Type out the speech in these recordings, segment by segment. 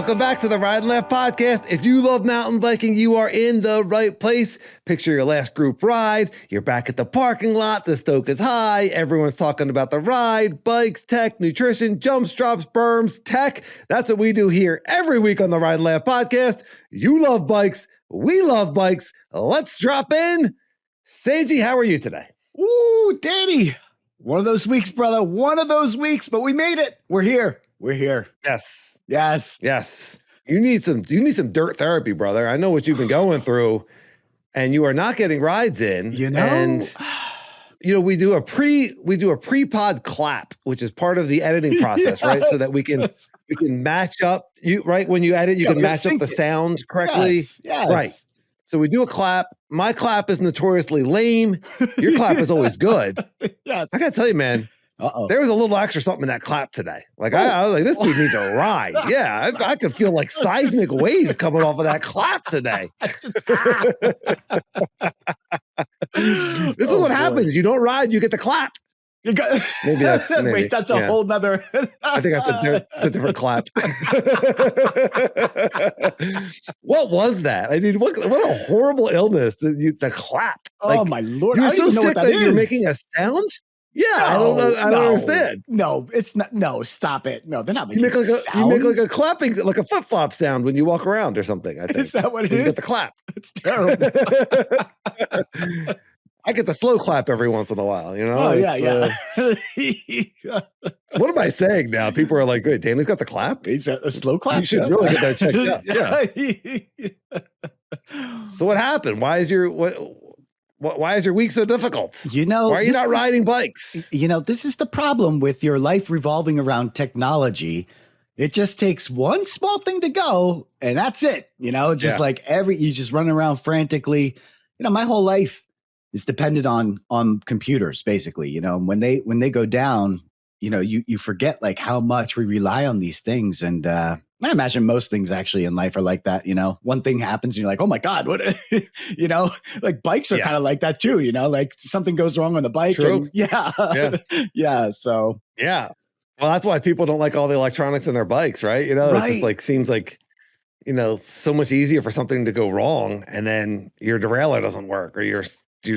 Welcome back to the Ride Laugh Podcast. If you love mountain biking, you are in the right place. Picture your last group ride. You're back at the parking lot. The stoke is high. Everyone's talking about the ride, bikes, tech, nutrition, jumps, drops, berms, tech. That's what we do here every week on the Ride Laugh Podcast. You love bikes. We love bikes. Let's drop in. Seiji, how are you today? Ooh, Danny. One of those weeks, brother. One of those weeks, but we made it. We're here. We're here. Yes. Yes. Yes. You need some dirt therapy, brother. I know what you've been going through, and you are not getting rides in. You know, and we do a pre-pod clap, which is part of the editing process, right? So that we can match up when you edit, you can match up the sound correctly. Yes. Right. So we do a clap. My clap is notoriously lame. Your clap is always good. Yes. I gotta tell you, man. There was a little extra something in that clap today. Like I was like, this dude needs a ride. Yeah, I could feel like seismic waves coming off of that clap today. This is what happens. You don't ride, you get the clap. Maybe Wait, that's a whole nother. I think that's a different clap. What was that? I mean, what a horrible illness. The clap. Oh my Lord! You're I don't so even know sick what that that is. You're making a sound. Yeah, I don't understand. No, it's not. No, stop it. No, they're not making sounds. You make like a clapping, like a flip flop sound when you walk around or something. I think. Is that what it is? You get the clap. It's terrible. I get the slow clap every once in a while, you know? Oh, yeah. What am I saying now? People are like, good, Danny's got the clap? He's got a slow clap. You should really get that checked out. Yeah. So what happened? Why is your week so difficult? Why are you not riding bikes? This is the problem with your life revolving around technology. It just takes one small thing to go, and that's it. You just run around frantically. My whole life is dependent on computers, basically. When they go down, you forget like how much we rely on these things. And I imagine most things actually in life are like that. One thing happens and you're like, oh my God, what, like bikes are kind of like that too, like something goes wrong on the bike. True. And yeah. So, yeah. Well, that's why people don't like all the electronics in their bikes, right? It's just like, seems like, so much easier for something to go wrong. And then your derailleur doesn't work or your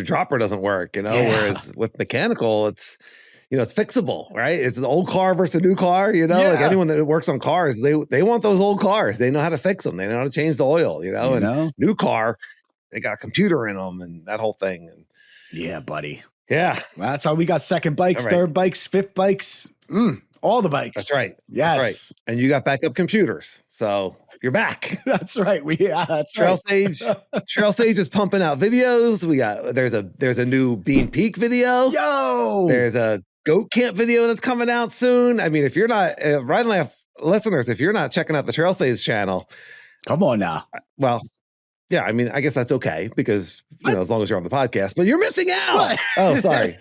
dropper doesn't work, whereas with mechanical, it's, it's fixable, right? It's an old car versus a new car, like anyone that works on cars, they want those old cars. They know how to fix them. They know how to change the oil, and new car, they got a computer in them and that whole thing. And yeah, buddy. Yeah. Well, that's how we got second bikes, third bikes, fifth bikes, all the bikes. That's right. Yes. That's right. And you got backup computers. So you're back. That's right. Trail Sage is pumping out videos. There's a new Bean Peak video. Yo, there's a goat camp video that's coming out soon. I mean, if you're not Ride Laugh listeners, if you're not checking out the Trail Sage channel, come on now. Well, yeah, I mean, I guess that's okay because as long as you're on the podcast, but you're missing out. What? Oh, sorry.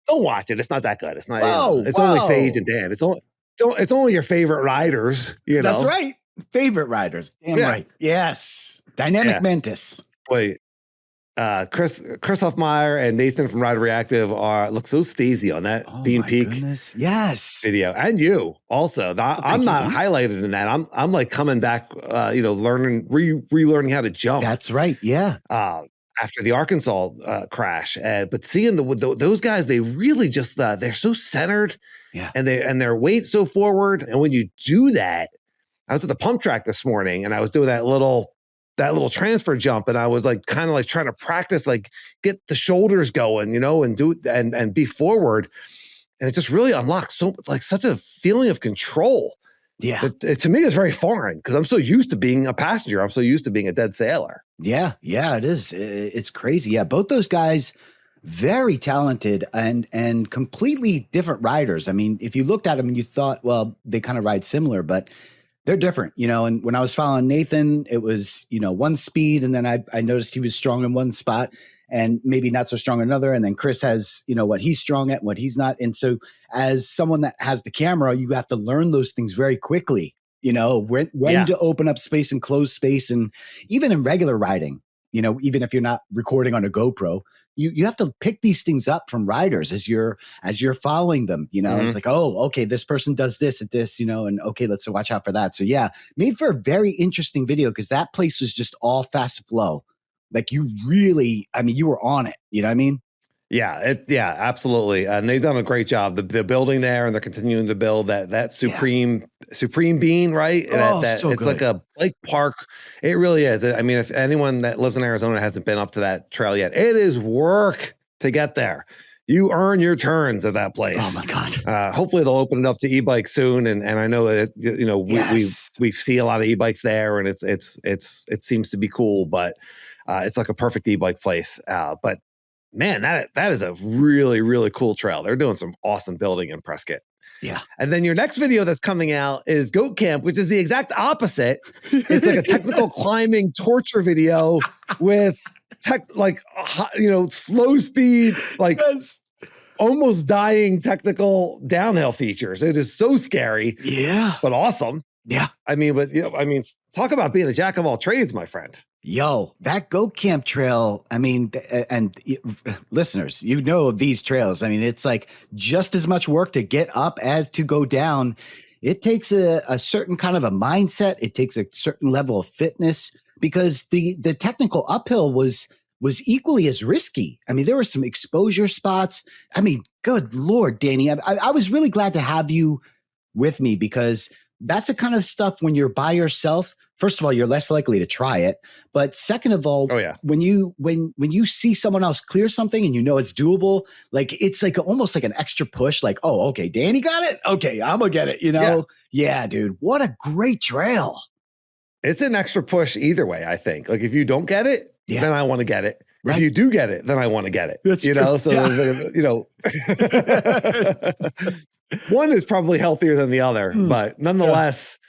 Don't watch it. It's not that good. It's not. It's only Sage and Dan. It's only your favorite riders. That's right. Favorite riders. Damn right. Yes. Dynamic Mantis. Wait. Chris Hoffmeyer and Nathan from Ride Reactive look so steezy on that Bean Peak video, and you also. I'm not highlighted in that. I'm like coming back, learning, relearning how to jump. That's right. Yeah. After the Arkansas crash, but seeing those guys, they really just they're so centered, and their weight so forward. And when you do that, I was at the pump track this morning, and I was doing that little transfer jump, and I was like kind of like trying to practice, like get the shoulders going, and do and be forward, and it just really unlocks such a feeling of control. Yeah, to me, it's very foreign because I'm so used to being a passenger. I'm so used to being a dead sailor. Yeah, it is. It's crazy. Yeah, both those guys, very talented and completely different riders. I mean, if you looked at them and you thought, well, they kind of ride similar, but they're different, and when I was following Nathan, it was, one speed. And then I noticed he was strong in one spot and maybe not so strong in another. And then Chris has, what he's strong at and what he's not. And so as someone that has the camera, you have to learn those things very quickly, when to open up space and close space. And even in regular riding, even if you're not recording on a GoPro, you have to pick these things up from riders as you're following them. It's like, oh, okay, this person does this at this, and okay, let's watch out for that. So yeah, made for a very interesting video because that place was just all fast flow. Like you were on it. You know what I mean? Yeah, absolutely. And they've done a great job. The building there, and they're continuing to build that Supreme Bean, right? Oh, so it's good. like a bike park. It really is. I mean, if anyone that lives in Arizona hasn't been up to that trail yet, it is work to get there. You earn your turns at that place. Oh my God. Hopefully they'll open it up to e-bikes soon. And I know that, we see a lot of e-bikes there, and it seems to be cool, but it's like a perfect e-bike place. But man, that is a really, really cool trail. They're doing some awesome building in Prescott. Yeah. And then your next video that's coming out is Goat Camp, which is the exact opposite. It's like a technical climbing torture video with slow speed, almost dying technical downhill features. It is so scary. Yeah. But awesome. Yeah. Talk about being a jack of all trades, my friend. Yo, that Goat Camp trail, and listeners, these trails. It's like just as much work to get up as to go down. It takes a certain kind of a mindset. It takes a certain level of fitness because the technical uphill was equally as risky. There were some exposure spots. Good Lord, Danny. I was really glad to have you with me because that's the kind of stuff when you're by yourself. First of all, you're less likely to try it. But second of all, when you see someone else clear something and it's doable, it's like almost like an extra push. Like, oh, okay, Danny got it. Okay, I'm gonna get it. Yeah, dude, what a great trail. It's an extra push either way. I think. Like if you don't get it, then I want to get it. Right. If you do get it, then I want to get it. That's true. One is probably healthier than the other, but nonetheless,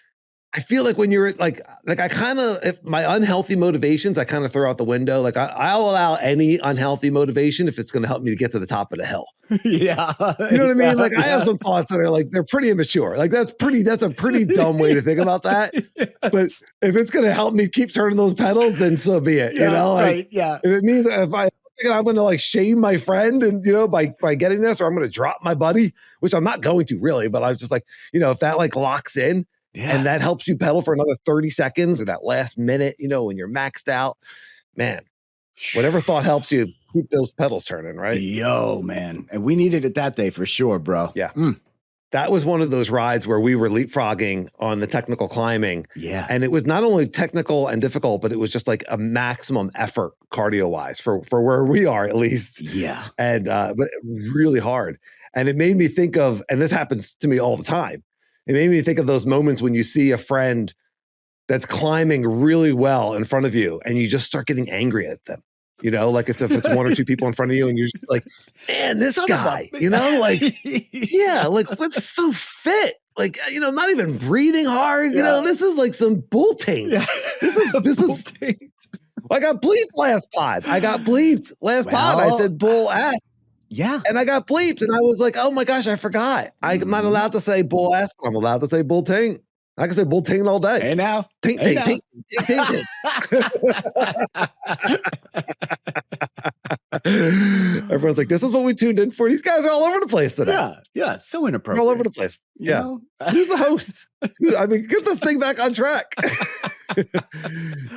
I feel like when you're like I kind of, if my unhealthy motivations, I kind of throw out the window. Like I'll allow any unhealthy motivation if it's going to help me to get to the top of the hill. Yeah. You know what I mean? Like I have some thoughts that are like, they're pretty immature. Like that's a pretty dumb way to think about that. Yes. But if it's going to help me keep turning those pedals, then so be it. If it means if I'm going to shame my friend and, by getting this, or I'm going to drop my buddy, which I'm not going to really, but I was just like, if that locks in and that helps you pedal for another 30 seconds or that last minute, when you're maxed out, man, whatever thought helps you keep those pedals turning, right? Yo, man. And we needed it that day for sure, bro. Yeah. That was one of those rides where we were leapfrogging on the technical climbing. Yeah. And it was not only technical and difficult, but it was just like a maximum effort cardio wise for where we are at least. Yeah. And, but really hard. And it made me think of, and this happens to me all the time. It made me think of those moments when you see a friend that's climbing really well in front of you and you just start getting angry at them. If it's one or two people in front of you and you're like, man, this guy, what's so fit? Not even breathing hard. This is like some bull taint. Yeah. This is I got bleeped last pod. I said bull ass. Yeah. And I got bleeped and I was like, oh my gosh, I forgot. I'm not allowed to say bull ass, but I'm allowed to say bull taint. I can say bull taint all day. Hey now. Taint. Everyone's like, this is what we tuned in for. These guys are all over the place today. Yeah. So inappropriate. They're all over the place. Who's the host? Get this thing back on track. Do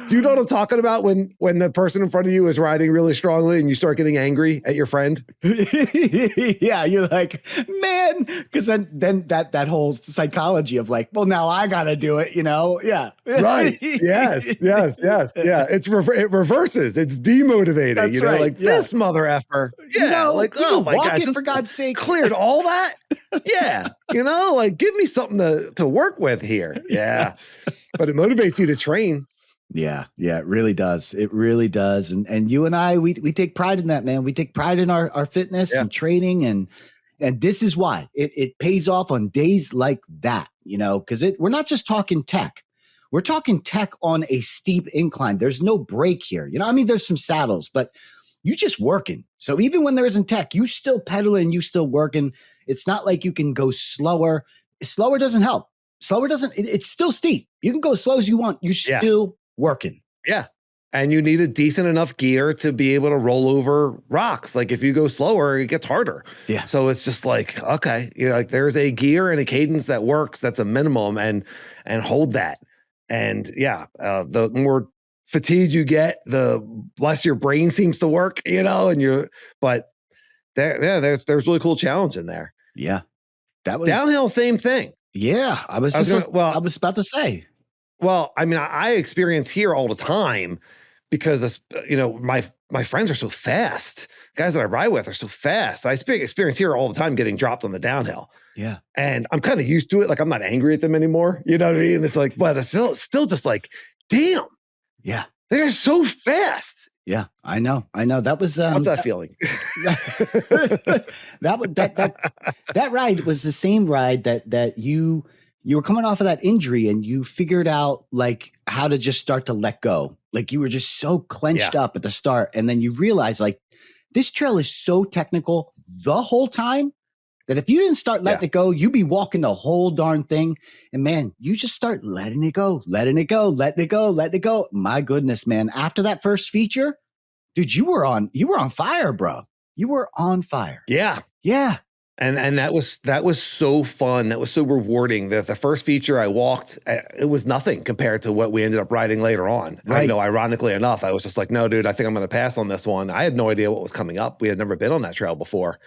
you know what I'm talking about when the person in front of you is riding really strongly and you start getting angry at your friend? Yeah, you're like, man, because then that whole psychology of like, well, now I gotta do it, Yeah. Right. Yes. Yeah. It reverses. It's demotivating. That's right. This mother effer. Yeah. Oh my gosh, for God's sake, cleared all that. Yeah. Give me something to work with here. Yeah. Yes. But it motivates you to train. Yeah, it really does. It really does. And you and I, we take pride in that, man. We take pride in our fitness and training. And this is why it pays off on days like that, because we're not just talking tech. We're talking tech on a steep incline. There's no break here. There's some saddles, but you just working. So even when there isn't tech, you still pedaling, you still working. It's not like you can go slower. Slower doesn't help. Slower doesn't, it's still steep. You can go as slow as you want. You're still working. Yeah. and you need a decent enough gear to be able to roll over rocks. Like if you go slower, it gets harder. Yeah. So it's just like, okay, like there's a gear and a cadence that works. That's a minimum, and hold that. And yeah, the more fatigued you get, the less your brain seems to work, but there's really cool challenge in there. Yeah. That was downhill. Same thing. Yeah. I was about to say. Well, I mean, I experience here all the time because, my friends are so fast. Guys that I ride with are so fast. I experience here all the time getting dropped on the downhill. Yeah. And I'm kind of used to it. Like I'm not angry at them anymore. You know what I mean? It's like, but it's still just like, damn. Yeah. They're so fast. Yeah, I know. That was what's that feeling? that ride was the same ride that you were coming off of that injury and you figured out like how to just start to let go. Like you were just so clenched up at the start, and then you realize like this trail is so technical the whole time that if you didn't start letting it go, you'd be walking the whole darn thing. And man, you just start letting it go. My goodness, man. After that first feature, dude, you were on fire, bro. You were on fire. Yeah. Yeah. And that was so fun. That was so rewarding. The first feature I walked, it was nothing compared to what we ended up riding later on. Right. I know, ironically enough, I was just like, no, dude, I think I'm going to pass on this one. I had no idea what was coming up. We had never been on that trail before.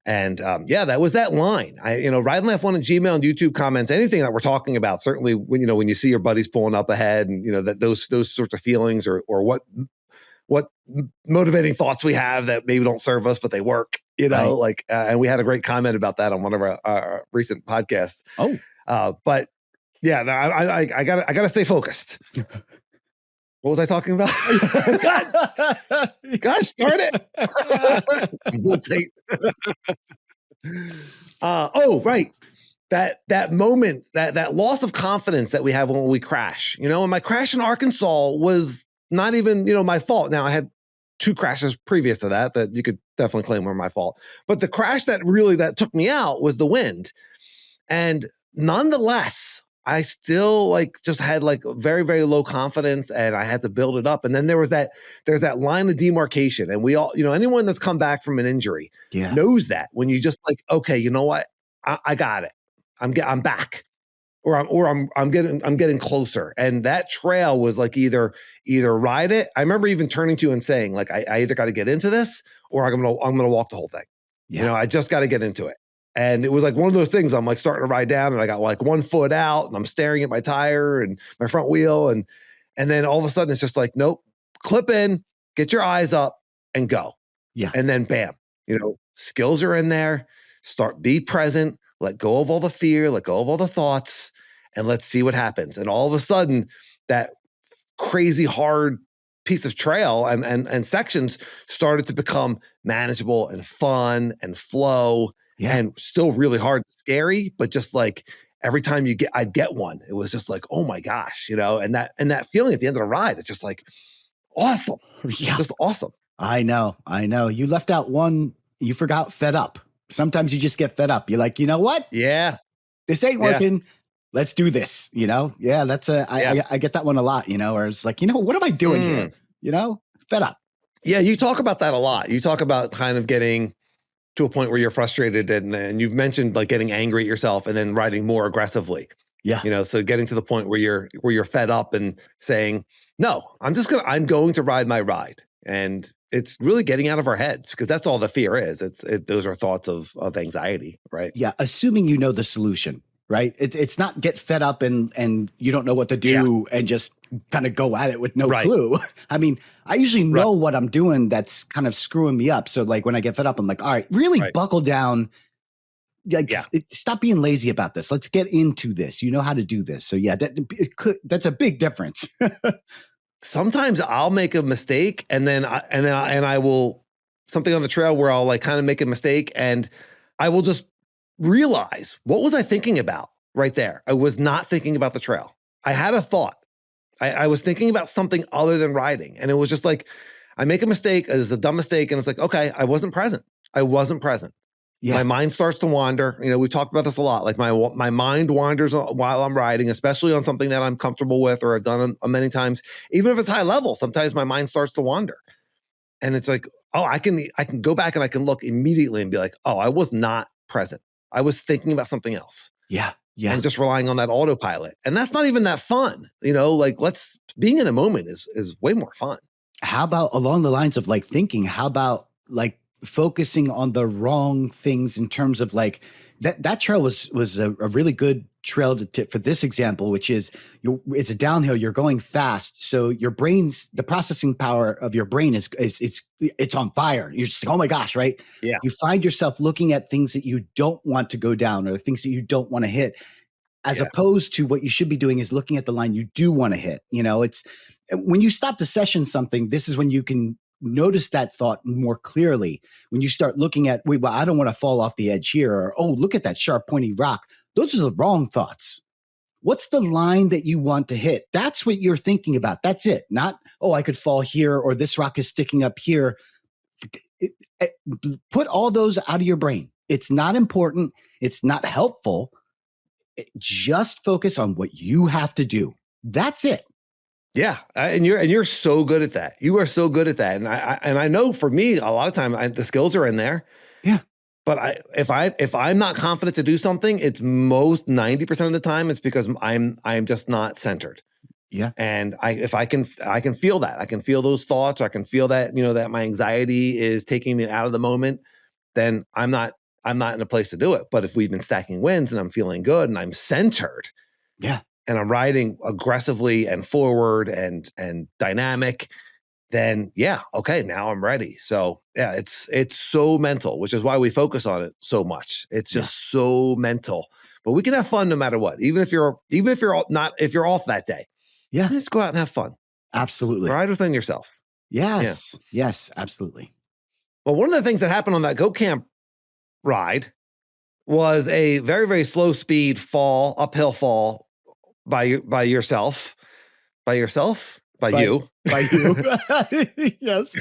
And that was that line. Ride Laugh one in Gmail and YouTube comments, anything that we're talking about. Certainly, when you see your buddies pulling up ahead, and that those sorts of feelings, or what motivating thoughts we have that maybe don't serve us, but they work. And we had a great comment about that on one of our recent podcasts. Oh, but yeah, I gotta stay focused. What was I talking about? Gosh, darn it. We'll take. Right. That moment, that loss of confidence that we have when we crash. And my crash in Arkansas was not even, my fault. Now I had 2 crashes previous to that you could definitely claim were my fault. But the crash that took me out was the wind. And nonetheless, I still just had very, very low confidence, and I had to build it up. And then there's that line of demarcation. And we all, anyone that's come back from an injury knows that when you just okay, you know what? I got it. I'm back. Or I'm getting closer. And that trail was either ride it. I remember even turning to you and saying I either got to get into this or I'm gonna walk the whole thing. Yeah. I just got to get into it. And it was one of those things. I'm starting to ride down, and I got 1 foot out, and I'm staring at my tire and my front wheel, and then all of a sudden it's just nope, clip in, get your eyes up, and go. Yeah. And then bam, skills are in there. Be present. Let go of all the fear. Let go of all the thoughts, and let's see what happens. And all of a sudden, that crazy hard piece of trail and sections started to become manageable and fun and flow. Yeah. And still really hard, scary, but just every time I'd get one, it was just oh my gosh, and that feeling at the end of the ride, it's just awesome. Yeah. Just awesome. I know. You left out one, you forgot fed up. Sometimes you just get fed up. You're like, you know what? Yeah. This ain't working. Let's do this. Yeah, that's I get that one a lot, or it's what am I doing here? Fed up. Yeah. You talk about that a lot. You talk about kind of getting to a point where you're frustrated, and you've mentioned getting angry at yourself and then riding more aggressively. Yeah. So getting to the point where you're fed up and saying, no, I'm going to ride my ride. And it's really getting out of our heads, because that's all the fear is. Those are thoughts of anxiety, right? Yeah. Assuming you know the solution, right? It's not get fed up and you don't know what to do and just kind of go at it with no clue. I mean, I usually know what I'm doing that's kind of screwing me up. So when I get fed up, I'm all right, really buckle down. Stop being lazy about this. Let's get into this. You know how to do this. So that's a big difference. Sometimes I'll make a mistake, and then I will something on the trail where I'll kind of make a mistake, and I will just realize, what was I thinking about right there? I was not thinking about the trail. I had a thought. I was thinking about something other than riding. And it was just I make a mistake. It's a dumb mistake. And it's okay, I wasn't present. My mind starts to wander. You know, we've talked about this a lot. Like my mind wanders while I'm riding, especially on something that I'm comfortable with or I've done many times. Even if it's high level, sometimes my mind starts to wander. And it's like, oh, I can go back and I can look immediately and be like, oh, I was not present. I was thinking about something else. Yeah. Yeah. And just relying on that autopilot. And that's not even that fun. You know, like being in the moment is way more fun. How about along the lines of like thinking, how about like focusing on the wrong things in terms of like that trail was a really good trail to tip for this example, which is it's a downhill, you're going fast. So your brain's, the processing power of your brain is it's on fire. You're just like, oh my gosh, right? Yeah. You find yourself looking at things that you don't want to go down or the things that you don't want to hit, as opposed to what you should be doing is looking at the line you do want to hit. You know, it's when you stop to session something, this is when you can notice that thought more clearly. When you start looking at, wait, well, I don't want to fall off the edge here, or, oh, look at that sharp, pointy rock. Those are the wrong thoughts. What's the line that you want to hit? That's what you're thinking about. That's it. Not, oh, I could fall here, or this rock is sticking up here. Put all those out of your brain. It's not important. It's not helpful. Just focus on what you have to do. That's it. Yeah, and you're so good at that. You are so good at that, and I know for me, a lot of time the skills are in there. Yeah, but if I'm not confident to do something, it's most 90% of the time it's because I'm just not centered. Yeah, and I can feel that. I can feel those thoughts. I can feel that that my anxiety is taking me out of the moment. Then I'm not in a place to do it. But if we've been stacking wins and I'm feeling good and I'm centered. Yeah. And I'm riding aggressively and forward and dynamic, then okay, now I'm ready. So yeah, it's so mental, which is why we focus on it so much. It's just so mental. But we can have fun no matter what. Even if you're off that day. Yeah. Just go out and have fun. Absolutely. Ride within yourself. Yes. Yeah. Yes, absolutely. Well, one of the things that happened on that Go Camp ride was a very, very slow speed uphill fall by you. Yes.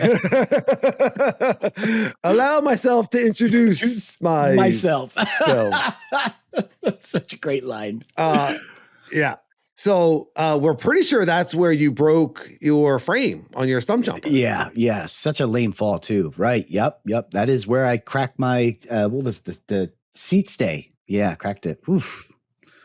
Allow myself to introduce myself. That's such a great line. Yeah. So we're pretty sure that's where you broke your frame on your stump jumper. Yeah. Yeah. Such a lame fall too. Right. Yep. That is where I cracked my, what was the seat stay? Yeah. Cracked it. Oof.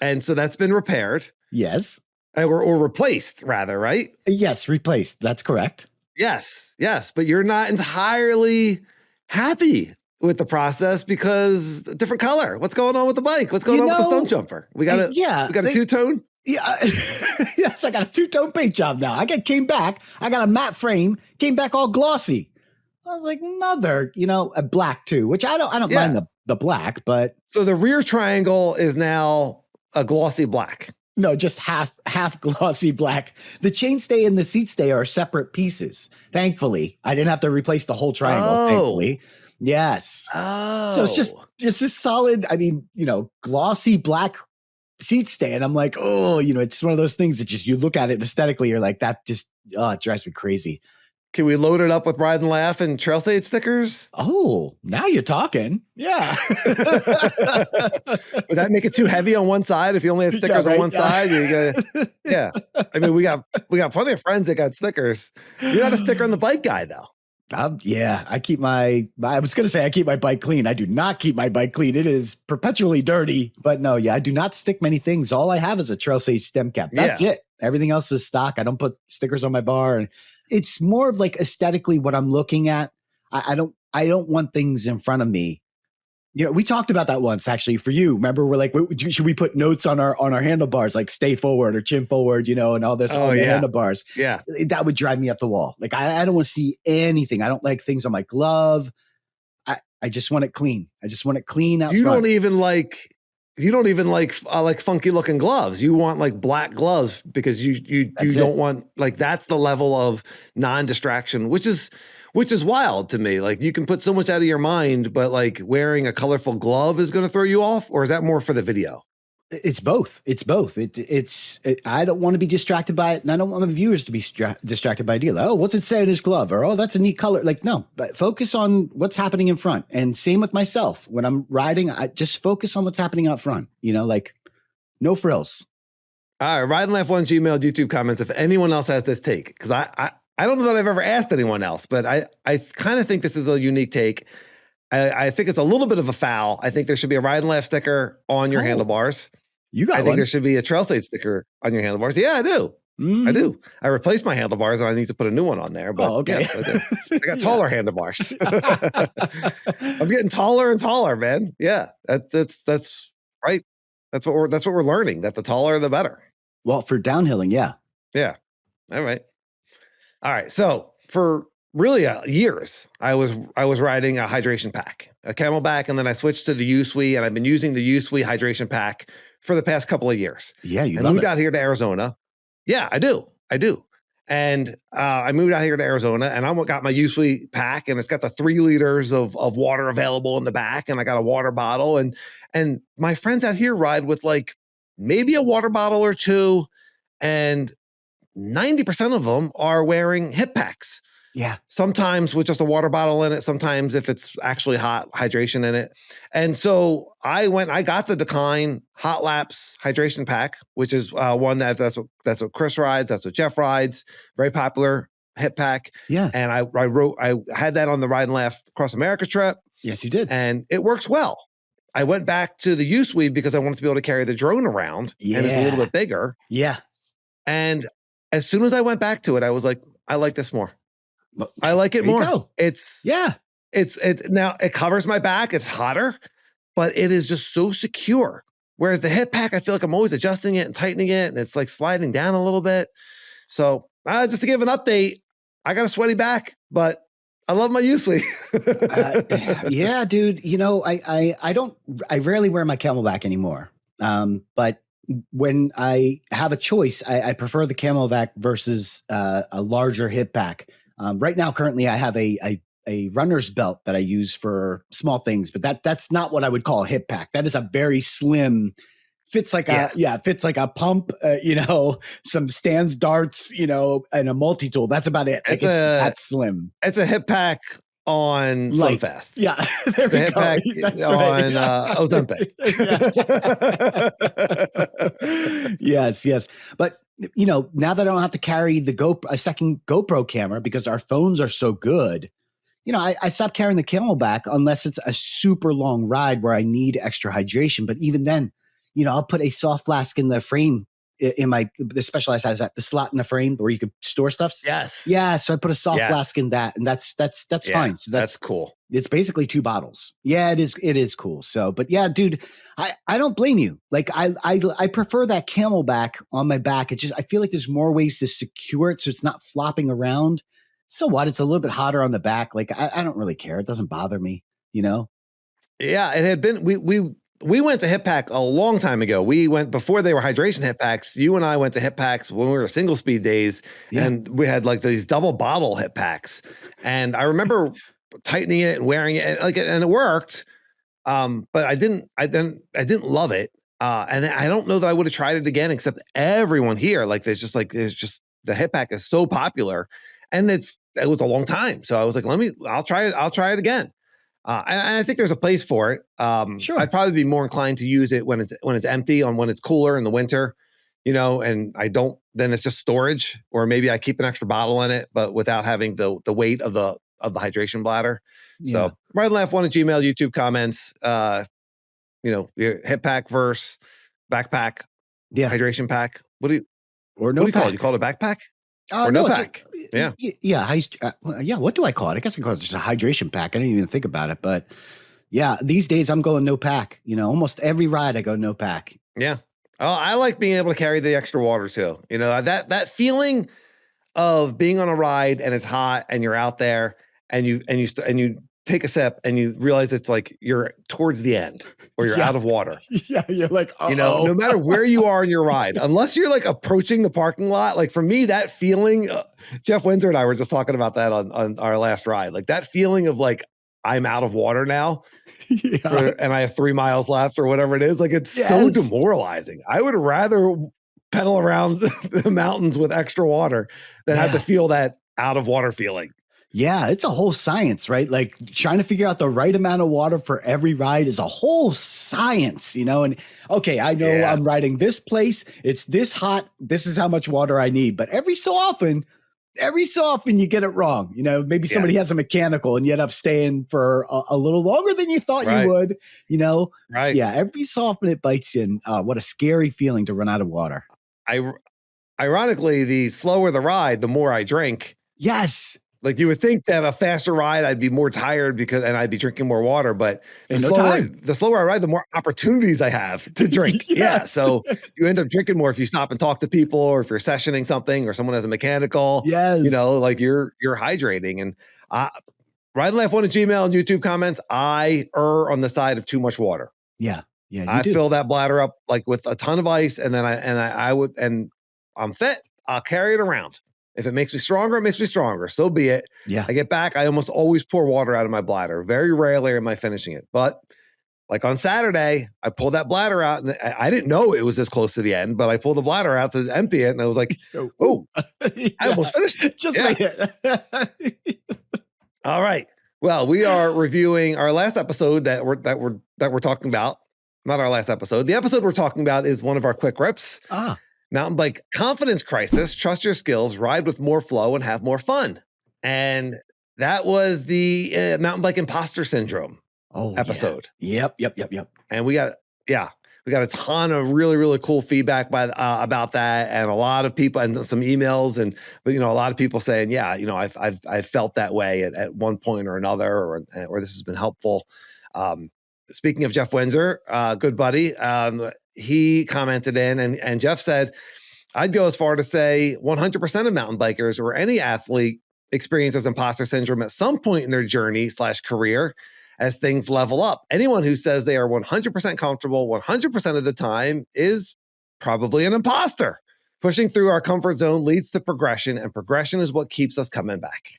And so that's been repaired. Yes. Or replaced, rather, right? Yes, replaced. That's correct. Yes. But you're not entirely happy with the process because different color. What's going on with the bike? What's going on with the stump jumper? We got a two-tone? Yeah. Yes, I got a two-tone paint job now. Came back. I got a matte frame, came back all glossy. I was like, mother, a black too, which I don't mind the black, but. So the rear triangle is now a glossy black. No, just half glossy black. The chainstay and the seat stay are separate pieces. Thankfully, I didn't have to replace the whole triangle. Thankfully, yes. Oh, so it's a solid. Glossy black seat stay, and I'm like, it's one of those things that just you look at it aesthetically, you're like, that just it drives me crazy. Can we load it up with Ride and Laugh and Trail Sage stickers? Oh, now you're talking. Yeah. Would that make it too heavy on one side? If you only have stickers on one side, you gotta, yeah. I mean, we got plenty of friends that got stickers. You're not a sticker on the bike guy though. Yeah, I keep my bike clean. I do not keep my bike clean. It is perpetually dirty, but no, I do not stick many things. All I have is a Trail Sage stem cap. That's it. Everything else is stock. I don't put stickers on my bar. And it's more of like aesthetically what I'm looking at. I don't want things in front of me. We talked about that once actually for you. Remember, we're like, should we put notes on our handlebars, like stay forward or chin forward, and all this on the handlebars. Yeah. That would drive me up the wall. Like I don't want to see anything. I don't like things on my glove. I just want it clean. I just want it clean out front. You don't even like funky looking gloves. You want like black gloves because you don't want, like, that's the level of non-distraction, which is wild to me. Like, you can put so much out of your mind, but like wearing a colorful glove is going to throw you off, or is that more for the video? It's both. It's both. I don't want to be distracted by it, and I don't want the viewers to be distracted by it either. Oh, what's it say in his glove? Or, oh, that's a neat color. Like, no, but focus on what's happening in front. And same with myself. When I'm riding, I just focus on what's happening out front. Like no frills. All right, Ride Laugh One Gmail YouTube comments if anyone else has this take, because I don't know that I've ever asked anyone else, but I kind of think this is a unique take. I think it's a little bit of a foul. I think there should be a Ride and Laugh sticker on your handlebars. You got I think there should be a Trail Stage sticker on your handlebars. Yeah, I do. Mm-hmm. I do. I replaced my handlebars and I need to put a new one on there. But okay. Yes, I got taller handlebars. I'm getting taller and taller, man. Yeah, that's right. That's what we're learning. That the taller, the better. Well, for downhilling, yeah. Yeah. All right. So for really years, I was riding a hydration pack, a Camelback, and then I switched to the USWE, and I've been using the USWE hydration pack for the past couple of years. Yeah, you moved out here to Arizona. Yeah, I do. And I moved out here to Arizona, and I got my USWE pack, and it's got the 3 liters of water available in the back, and I got a water bottle, and my friends out here ride with like maybe a water bottle or 2, and 90% of them are wearing hip packs. Yeah. Sometimes with just a water bottle in it, sometimes if it's actually hot, hydration in it. And so I got the Decline Hot Laps hydration pack, which is one that's what Chris rides, that's what Jeff rides, very popular hip pack. Yeah. And I had that on the Ride and Laugh Across America trip. Yes, you did. And it works well. I went back to the USWE because I wanted to be able to carry the drone around. Yeah. And it's a little bit bigger. Yeah. And as soon as I went back to it, I was like, I like this more. I like it more. It's now it covers my back. It's hotter, but it is just so secure. Whereas the hip pack, I feel like I'm always adjusting it and tightening it, and it's like sliding down a little bit. So just to give an update, I got a sweaty back, but I love my USWE. Yeah, dude. I rarely wear my Camelback anymore. But when I have a choice, I prefer the Camelback versus a larger hip pack. Right now, currently, I have a runner's belt that I use for small things, but that's not what I would call a hip pack. That is a very slim, fits like a pump, some stands darts, and a multi-tool. That's about it. It's that slim. It's a hip pack on Slowfast. Yeah. There we hip go. pack on Ozempic. Yes. But now that I don't have to carry a second GoPro camera because our phones are so good, I stopped carrying the Camelback unless it's a super long ride where I need extra hydration. But even then, I'll put a soft flask in the frame in the Specialized has that, the slot in the frame where you could store stuff. Yes. Yeah. So I put a soft flask in that, and that's fine. So that's cool. It's basically 2 bottles. Yeah, it is cool. So, but yeah, dude, I don't blame you. Like I prefer that Camelback on my back. I feel like there's more ways to secure it so it's not flopping around. So what? It's a little bit hotter on the back. Like I don't really care. It doesn't bother me, Yeah, it had been we went to hip pack a long time ago. We went before they were hydration hip packs. You and I went to hip packs when we were single speed days, and we had like these double bottle hip packs. And I remember tightening it and wearing it, and it worked. But I didn't love it. And I don't know that I would have tried it again, except everyone here, there's just the hip pack is so popular, and it was a long time. So I was like, I'll try it again. And I think there's a place for it. Sure. I'd probably be more inclined to use it when it's empty, when it's cooler in the winter, and then it's just storage, or maybe I keep an extra bottle in it, but without having the weight of the hydration bladder. Yeah. So Ride and Laugh One at Gmail, YouTube comments, your hip pack versus backpack, hydration pack. What do you call it? You call it a backpack? Or no pack. Yeah. What do I call it? I guess I call it just a hydration pack. I didn't even think about it, but yeah, these days I'm going no pack. Almost every ride I go no pack. Yeah. Oh, I like being able to carry the extra water too. That feeling of being on a ride and it's hot and you're out there and you take a sip and you realize it's like you're towards the end or you're out of water. Yeah, you're like, no matter where you are in your ride, unless you're approaching the parking lot, for me, that feeling, Jeff Windsor and I were just talking about that on our last ride, that feeling of I'm out of water now Yeah. and I have 3 miles left or whatever it is. Like, it's so demoralizing. I would rather pedal around the mountains with extra water than have to feel that out of water feeling. Yeah, it's a whole science, right? Like trying to figure out the right amount of water for every ride is a whole science, you know? And okay, I know I'm riding this place. It's this hot. This is how much water I need. But every so often you get it wrong. You know, maybe somebody has a mechanical and you end up staying for a little longer than you thought you would, you know? Right. Yeah, every so often it bites you. And what a scary feeling to run out of water. Ironically, the slower the ride, the more I drink. Yes. Like you would think that a faster ride, I'd be more tired and I'd be drinking more water, but the slower I ride, the more opportunities I have to drink. Yeah. So you end up drinking more if you stop and talk to people, or if you're sessioning something, or someone has a mechanical, you know, like you're hydrating. And Ride Laugh 1 at Gmail and YouTube comments, I err on the side of too much water. Yeah. Yeah. I fill that bladder up like with a ton of ice, and then I'm fit. I'll carry it around. If it makes me stronger, it makes me stronger. So be it. Yeah. I get back. I almost always pour water out of my bladder. Very rarely am I finishing it. But like on Saturday, I pulled that bladder out, and I didn't know it was this close to the end, but I pulled the bladder out to empty it, and I was like, oh, I almost finished it. Just made it. All right. Well, we are reviewing our last episode that we're talking about. Not our last episode. The episode we're talking about is one of our quick rips. Mountain bike confidence crisis, trust your skills, ride with more flow, and have more fun. And that was the mountain bike imposter syndrome episode. Yeah. Yep. And we got a ton of really, really cool feedback about that, and a lot of people, and some emails, but a lot of people saying, I've felt that way at one point or another, or this has been helpful. Speaking of Jeff Windsor, good buddy, he commented in, and Jeff said, I'd go as far to say 100% of mountain bikers or any athlete experiences imposter syndrome at some point in their journey / career as things level up. Anyone who says they are 100% comfortable 100% of the time is probably an imposter. Pushing through our comfort zone leads to progression, and progression is what keeps us coming back.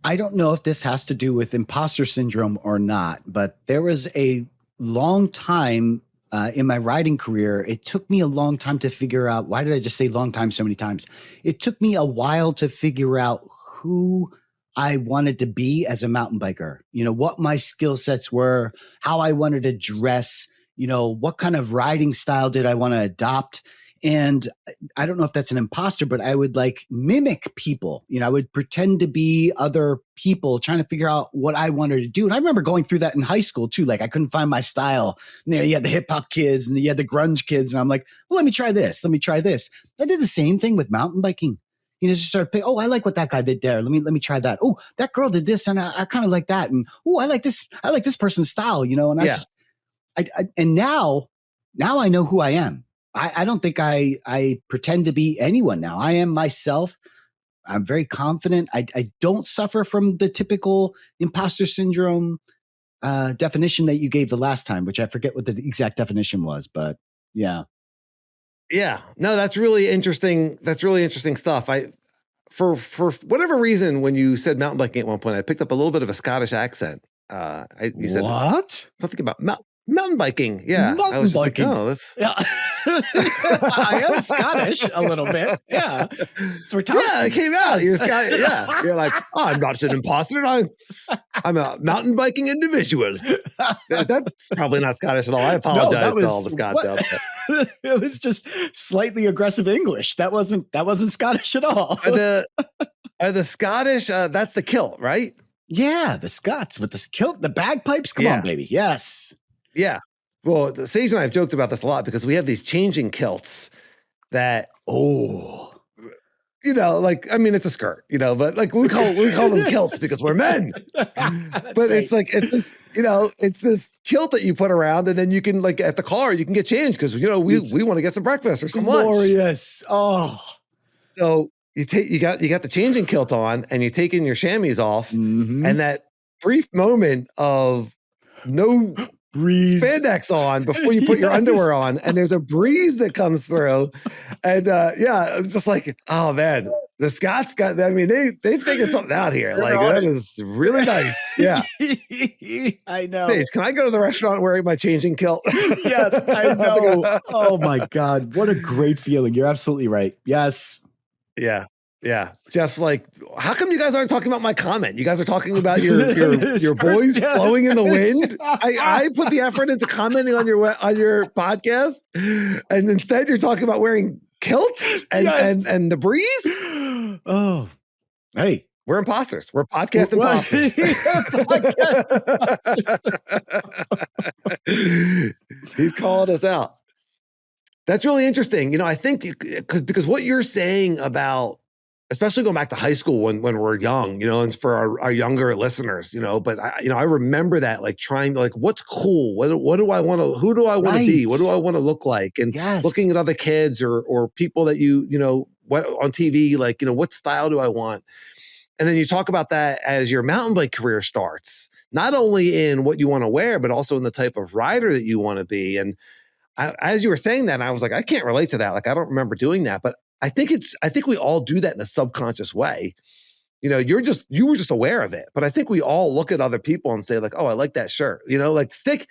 I don't know if this has to do with imposter syndrome or not, but there was a long time in my riding career, it took me a long time to figure out, why did I just say long time so many times? It took me a while to figure out who I wanted to be as a mountain biker, what my skill sets were, how I wanted to dress, what kind of riding style did I want to adopt. And I don't know if that's an imposter, but I would mimic people. I would pretend to be other people, trying to figure out what I wanted to do. And I remember going through that in high school too. I couldn't find my style. You had the hip hop kids and you had the grunge kids. And I'm like, well, let me try this. I did the same thing with mountain biking. Just start picking, I like what that guy did there. Let me try that. Oh, that girl did this, and I kind of like that. And I like this person's style, and and now I know who I am. I don't think I pretend to be anyone now. I am myself. I'm very confident. I don't suffer from the typical imposter syndrome definition that you gave the last time, which I forget what the exact definition was, but yeah. Yeah, no, that's really interesting. That's really interesting stuff. For whatever reason, when you said mountain biking at one point, I picked up a little bit of a Scottish accent. You said what? Something about mountain biking. Yeah, mountain biking. Yeah. I am Scottish a little bit. Yeah, so it came out. You're Scottish. Yeah, you're like, I'm not an imposter. I'm a mountain biking individual. That's probably not Scottish at all. I apologize to all the Scots out there. It was just slightly aggressive English. That wasn't Scottish at all. Are the Scottish? That's the kilt, right? Yeah, the Scots with the kilt, the bagpipes. Come on, baby. Yes. Yeah. Well, Sage and I have joked about this a lot because we have these changing kilts that, it's a skirt, but we call them kilts because we're men. But right. It's this kilt that you put around, and then you can at the car you can get changed because we want to get some breakfast or some lunch. Glorious. Oh. So you got the changing kilt on, and you take in your chamois off, and that brief moment of no breeze spandex on before you put your underwear on, and there's a breeze that comes through, and it's just like, oh man, The Scots got, I mean, they figured something out here. Like, that is really nice. Yeah. I know. Sage, can I go to the restaurant wearing my changing kilt? Yes, I know. Oh my God. What a great feeling. You're absolutely right. Yes. Yeah. Yeah. Jeff's like, how come you guys aren't talking about my comment? You guys are talking about your boys flowing in the wind. I put the effort into commenting on your podcast, and instead you're talking about wearing kilts and the breeze. Oh, hey, we're imposters. We're podcast imposters. He's called us out. That's really interesting. I think because what you're saying about, especially going back to high school when we're young, and for our younger listeners, but I remember that, like, trying to, like, what's cool? What do I want to, who do I want to be? What do I want to look like? And looking at other kids or people that what on TV, like, what style do I want? And then you talk about that as your mountain bike career starts, not only in what you want to wear, but also in the type of rider that you want to be. And as you were saying that, I was like, I can't relate to that. Like, I don't remember doing that, but I think we all do that in a subconscious way. You were just aware of it, but I think we all look at other people and say, like, oh, I like that shirt. Like Stick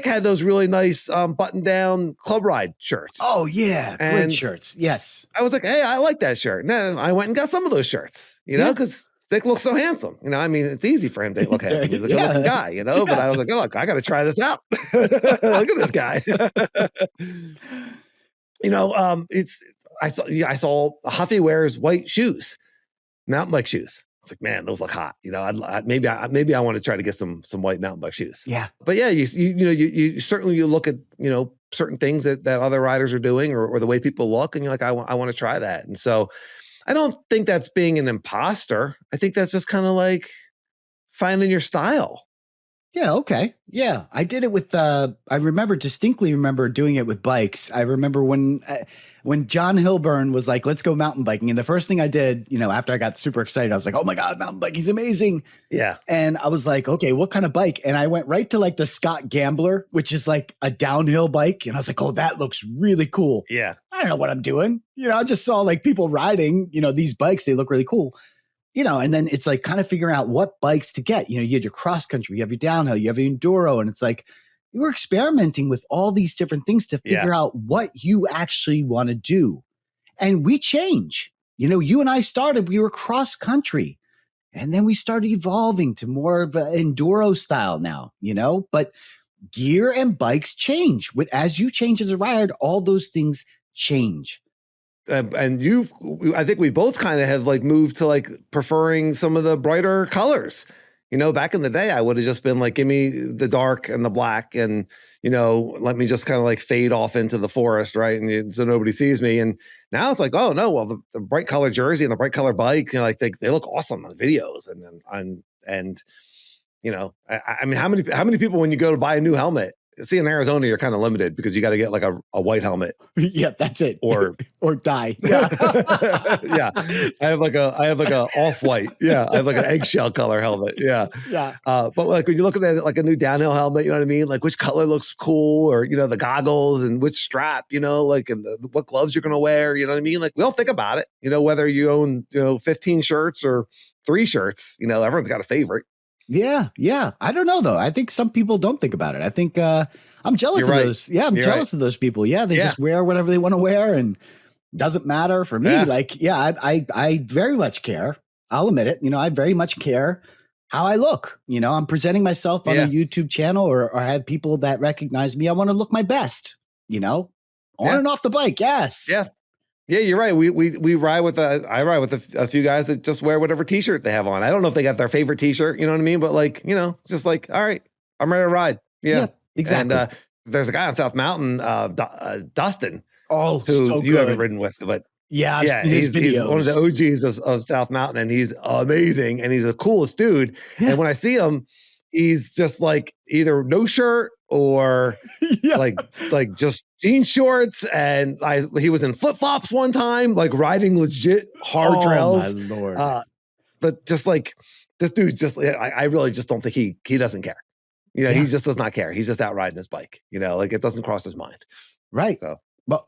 had those really nice button down Club Ride shirts. Oh yeah. Great shirts. Yes. I was like, hey, I like that shirt. And then I went and got some of those shirts, because Stick looks so handsome. I mean, it's easy for him to look handsome. He's a good looking guy, but I was like, oh, look, I got to try this out. Look at this guy. I saw Huffy wears white shoes, mountain bike shoes. It's like, man, those look hot. Maybe I want to try to get some white mountain bike shoes. Yeah. But yeah, you certainly look at, certain things that other riders are doing or the way people look, and you're like, I want to try that. And so I don't think that's being an imposter. I think that's just kind of like finding your style. Yeah. Okay. Yeah. I did it with, I distinctly remember doing it with bikes. I remember when John Hilburn was like, let's go mountain biking. And the first thing I did, after I got super excited, I was like, oh my God, mountain biking is amazing. Yeah. And I was like, okay, what kind of bike? And I went right to like the Scott Gambler, which is like a downhill bike. And I was like, oh, that looks really cool. Yeah. I don't know what I'm doing. I just saw like people riding, these bikes, they look really cool. And then it's like kind of figuring out what bikes to get. You had your cross country, you have your downhill, you have your enduro, and it's like you were experimenting with all these different things to figure out what you actually want to do. And we change. You and I started, we were cross country, and then we started evolving to more of an enduro style now, but gear and bikes change. As you change as a rider, all those things change. And I think we both kind of have like moved to like preferring some of the brighter colors. Back in the day, I would have just been like, give me the dark and the black and, let me just kind of like fade off into the forest. Right. And so nobody sees me. And now it's like, oh no, well, the bright color jersey and the bright color bike, like they look awesome on videos. And I mean, how many people, when you go to buy a new helmet, see, in Arizona, you're kind of limited because you got to get like a white helmet. Yeah, that's it. Or die. Yeah. Yeah. I have like a off-white. Yeah. I have like an eggshell color helmet. Yeah. Yeah. But like when you look at it, like a new downhill helmet, you know what I mean? Like which color looks cool, or, the goggles and which strap, like, and what gloves you're going to wear, you know what I mean? Like we all think about it, whether you own, 15 shirts or 3 shirts, everyone's got a favorite. Yeah. Yeah. I don't know though. I think some people don't think about it. I think, I'm jealous of those. Yeah. I'm jealous of those people. Yeah. They just wear whatever they want to wear and doesn't matter for me. Yeah. Like, yeah, I very much care. I'll admit it. I very much care how I look. I'm presenting myself on a YouTube channel or I have people that recognize me. I want to look my best, on and off the bike. Yes. Yeah. Yeah, you're right. We ride with I ride with a few guys that just wear whatever t-shirt they have on. I don't know if they got their favorite t-shirt, you know what I mean? But like, just like, all right, I'm ready to ride. Yeah, exactly. And there's a guy on South Mountain, Dustin. Oh, who so you good. haven't ridden with, but yeah, he's one of the OGs of South Mountain, and he's amazing, and he's the coolest dude. Yeah. And when I see him, he's just like either no shirt or like just jean shorts, and he was in flip flops one time, like riding legit hard trails. Oh my Lord! But just like this dude, I really just don't think he doesn't care. He just does not care. He's just out riding his bike. Like it doesn't cross his mind. Right. So Well,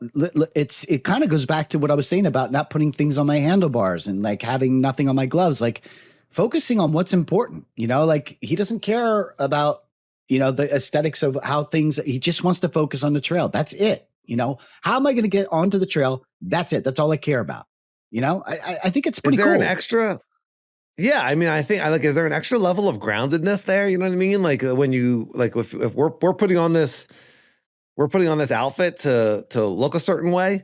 it kind of goes back to what I was saying about not putting things on my handlebars and like having nothing on my gloves, like focusing on what's important, like he doesn't care about, the aesthetics of how things, he just wants to focus on the trail. That's it. How am I going to get onto the trail? That's it. That's all I care about. I think it's pretty cool. Is there an extra? Yeah. I mean, I think is there an extra level of groundedness there? You know what I mean? Like when you, like if we're putting on this, outfit to look a certain way,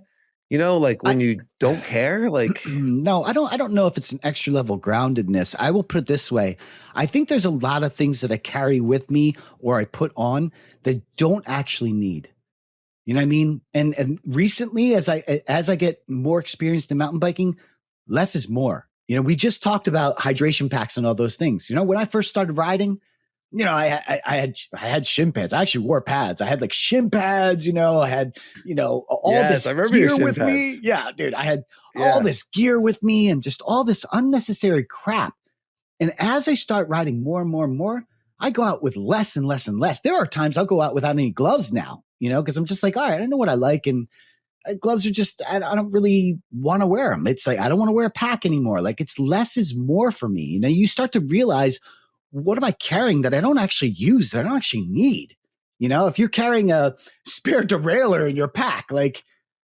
like when you don't care, like. No, I don't know if it's an extra level groundedness. I will put it this way. I think there's a lot of things that I carry with me or I put on that don't actually need. You know what I mean? And recently, as I get more experienced in mountain biking, less is more. We just talked about hydration packs and all those things. When I first started riding, I had shin pads. I actually wore pads. I had like shin pads, I had, all this gear with me. Yeah, dude, I had all this gear with me and just all this unnecessary crap. And as I start riding more and more and more, I go out with less and less and less. There are times I'll go out without any gloves now, because I'm just like, all right, I know what I like. And gloves are just, I don't really want to wear them. It's like, I don't want to wear a pack anymore. Like it's less is more for me. You start to realize, what am I carrying that I don't actually use, that I don't actually need? If you're carrying a spare derailleur in your pack, like,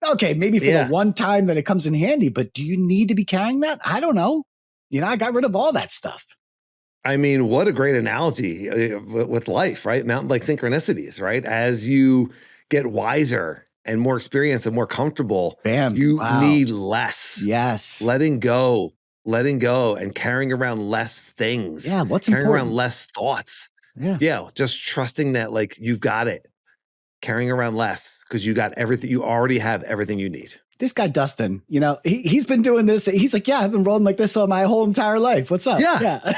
okay, maybe for the one time that it comes in handy, but do you need to be carrying that? I don't know. I got rid of all that stuff. I mean, what a great analogy with life, right? Mountain bike synchronicities, right? As you get wiser and more experienced and more comfortable, you need less. Yes. Letting go and carrying around less things. Yeah. What's carrying important? around less thoughts. Yeah. Yeah. Just trusting that like you've got it. Carrying around less because you got everything. You already have everything you need. This guy, Dustin, he's been doing this. He's like, yeah, I've been rolling like this all my whole entire life. What's up? Yeah.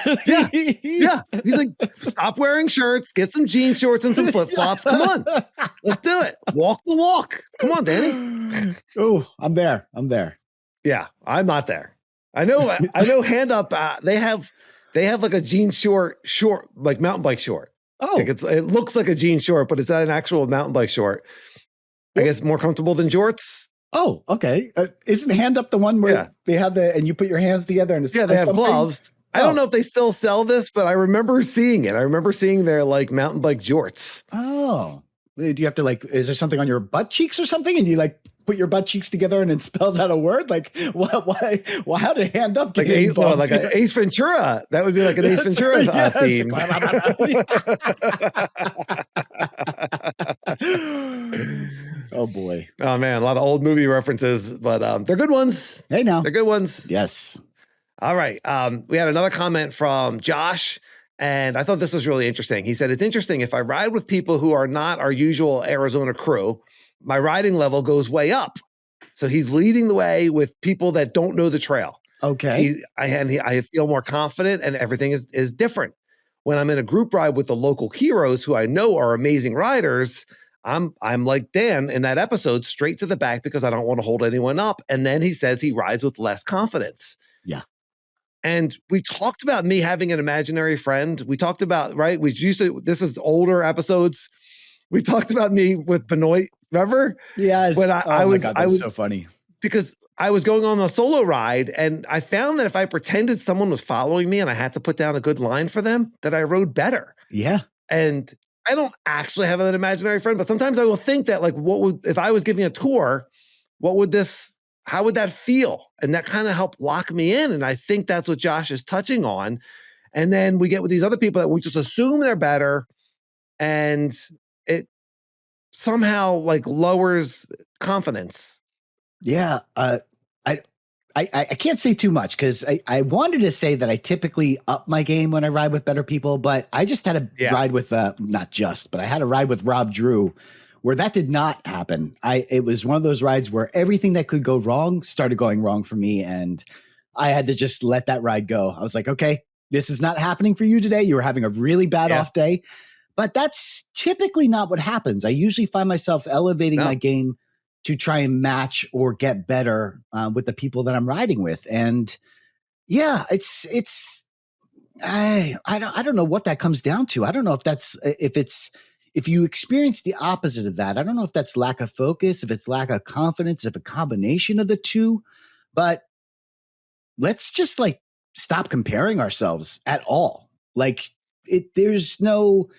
He's like, stop wearing shirts, get some jean shorts and some flip flops. Come on, let's do it. Walk the walk. Come on, Danny. Oh, I'm there. Yeah, I'm not there. I know. Hand up. They have like a jean short, like mountain bike short. Oh, like it looks like a jean short, but it's not an actual mountain bike short. I guess more comfortable than jorts. Oh, okay. Isn't Hand Up the one where they have and you put your hands together and it's they have gloves. I don't know if they still sell this, but I remember seeing it. I remember seeing their like mountain bike jorts. Oh, do you have to is there something on your butt cheeks or something? And you like put your butt cheeks together and it spells out a word? Like why, how did Hand Up get involved? Like an Ace Ventura. That would be like an Ace Ventura theme. Oh boy. Oh man, a lot of old movie references, but they're good ones. Hey now. They're good ones. Yes. All right. We had another comment from Josh, and I thought this was really interesting. He said, it's interesting. If I ride with people who are not our usual Arizona crew, my riding level goes way up. So he's leading the way with people that don't know the trail. Okay. I feel more confident and everything is different. When I'm in a group ride with the local heroes who I know are amazing riders, I'm like Dan in that episode, straight to the back because I don't want to hold anyone up. And then he says he rides with less confidence. Yeah. And we talked about me having an imaginary friend. We talked about, right? This is older episodes. We talked about me with Benoit, remember? Yes. When I was so funny. Because I was going on a solo ride and I found that if I pretended someone was following me and I had to put down a good line for them, that I rode better. Yeah. And I don't actually have an imaginary friend, but sometimes I will think that like, if I was giving a tour, how would that feel? And that kind of helped lock me in. And I think that's what Josh is touching on. And then we get with these other people that we just assume they're better. And it somehow like lowers confidence. Yeah. I can't say too much because I wanted to say that I typically up my game when I ride with better people, but I just had a ride with, I had a ride with Rob Drew where that did not happen. It was one of those rides where everything that could go wrong started going wrong for me. And I had to just let that ride go. I was like, okay, this is not happening for you today. You were having a really bad off day, but that's typically not what happens. I usually find myself elevating my game to try and match or get better with the people that I'm riding with. And yeah, I don't know what that comes down to. I don't know if it's if you experience the opposite of that, I don't know if that's lack of focus, if it's lack of confidence, if a combination of the two, but let's just like stop comparing ourselves at all. Like there's no,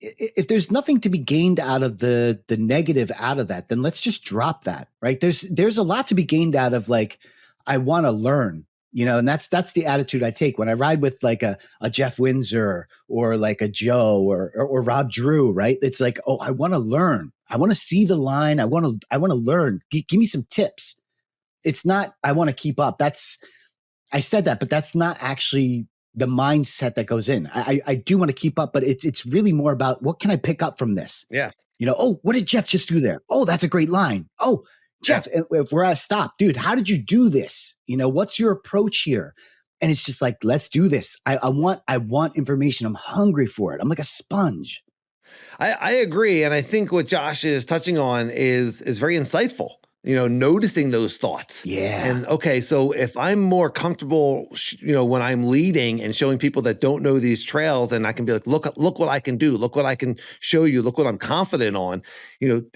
if there's nothing to be gained out of the negative out of that, then let's just drop that, right? There's a lot to be gained out of like, I want to learn, and that's the attitude I take when I ride with like a Jeff Windsor or like a Joe or Rob Drew, right? It's like, oh, I want to learn. I want to see the line. I want to learn. Give me some tips. It's not, I want to keep up. I said that, but that's not actually the mindset that goes in. I do want to keep up, but it's really more about what can I pick up from this? Yeah. Oh, what did Jeff just do there? Oh, that's a great line. Oh, Jeff, if we're at a stop, dude, how did you do this? What's your approach here? And it's just like, let's do this. I want information. I'm hungry for it. I'm like a sponge. I agree. And I think what Josh is touching on is very insightful. Noticing those thoughts. Yeah. And okay, so if I'm more comfortable, when I'm leading and showing people that don't know these trails, and I can be like, look what I can do. Look what I can show you. Look what I'm confident on.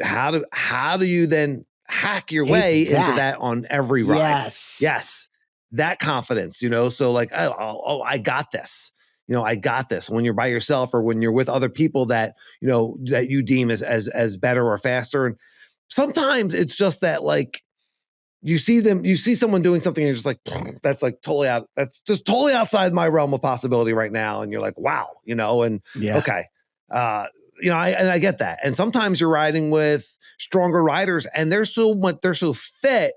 How do you then hack your way into that on every ride? Yes. That confidence, so like, I got this. I got this. When you're by yourself or when you're with other people that, that you deem as better or faster. And sometimes it's just that, like, you see someone doing something and you're just like, that's just totally outside my realm of possibility right now. And you're like, wow, okay. I get that. And sometimes you're riding with stronger riders and they're so fit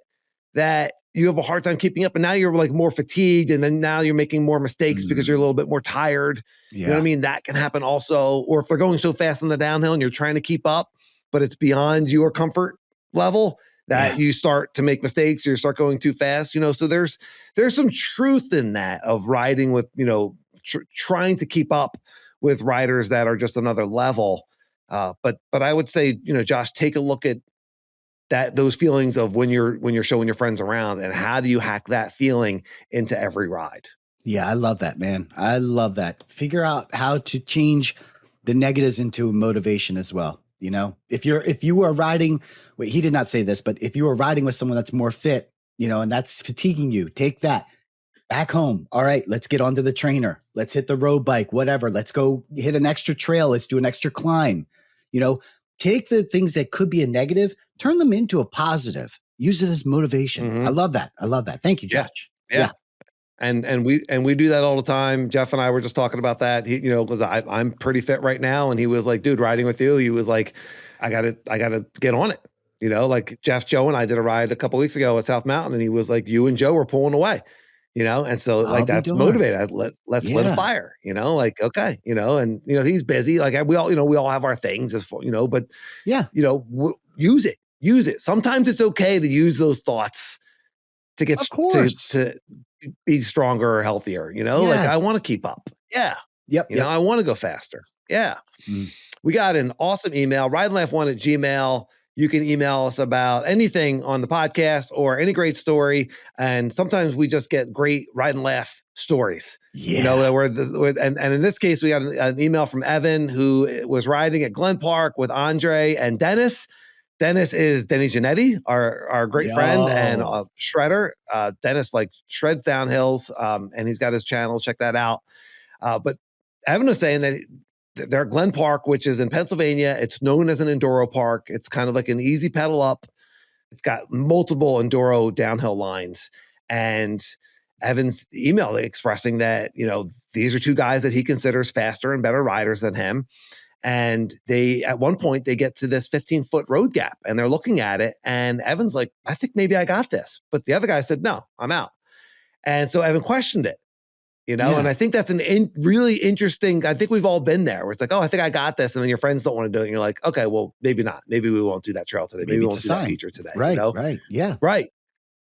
that you have a hard time keeping up. And now you're like more fatigued. And then now you're making more mistakes because you're a little bit more tired. Yeah. You know what I mean? That can happen also. Or if they're going so fast on the downhill and you're trying to keep up, but it's beyond your comfort level that you start to make mistakes, or you start going too fast, so there's some truth in that of riding with, trying to keep up with riders that are just another level. But I would say, Josh, take a look at those feelings of when you're showing your friends around, and how do you hack that feeling into every ride? Yeah, I love that, man. I love that. Figure out how to change the negatives into motivation as well. If you are riding, wait, he did not say this, but if you are riding with someone that's more fit, and that's fatiguing you, take that back home. All right, let's get onto the trainer. Let's hit the road bike, whatever. Let's go hit an extra trail. Let's do an extra climb. Take the things that could be a negative, turn them into a positive. Use it as motivation. Mm-hmm. I love that. Thank you, Josh. Yeah. And we do that all the time. Jeff and I were just talking about that. He, because I'm pretty fit right now, and he was like, "Dude, riding with you," he was like, "I gotta get on it." Like Jeff, Joe, and I did a ride a couple of weeks ago at South Mountain, and he was like, "You and Joe were pulling away," and so like that's motivated. Let's lit a fire, like okay, and he's busy. Like we all have our things, as for, but use it. Sometimes it's okay to use those thoughts to get to be stronger or healthier, like I want to keep up. Yeah. Yep. I want to go faster. Yeah. We got an awesome email, rideandlaugh1@gmail.com. You can email us about anything on the podcast or any great story. And sometimes we just get great ride and laugh stories. Yeah. And in this case, we got an email from Evan, who was riding at Glen Park with Andre and Dennis. Dennis is Denny Giannetti, our great friend and shredder. Dennis like shreds downhills, and he's got his channel. Check that out. But Evan was saying that they're at Glen Park, which is in Pennsylvania. It's known as an enduro park. It's kind of like an easy pedal up. It's got multiple enduro downhill lines. And Evan's email expressing that, these are two guys that he considers faster and better riders than him. And at one point they get to this 15-foot road gap and they're looking at it. And Evan's like, I think maybe I got this. But the other guy said, no, I'm out. And so Evan questioned it, and I think that's really interesting. I think we've all been there where it's like, oh, I think I got this. And then your friends don't want to do it. And you're like, okay, well, maybe not. Maybe we won't do that trail today. Maybe we won't do that feature today. Right. Right. Yeah. Right.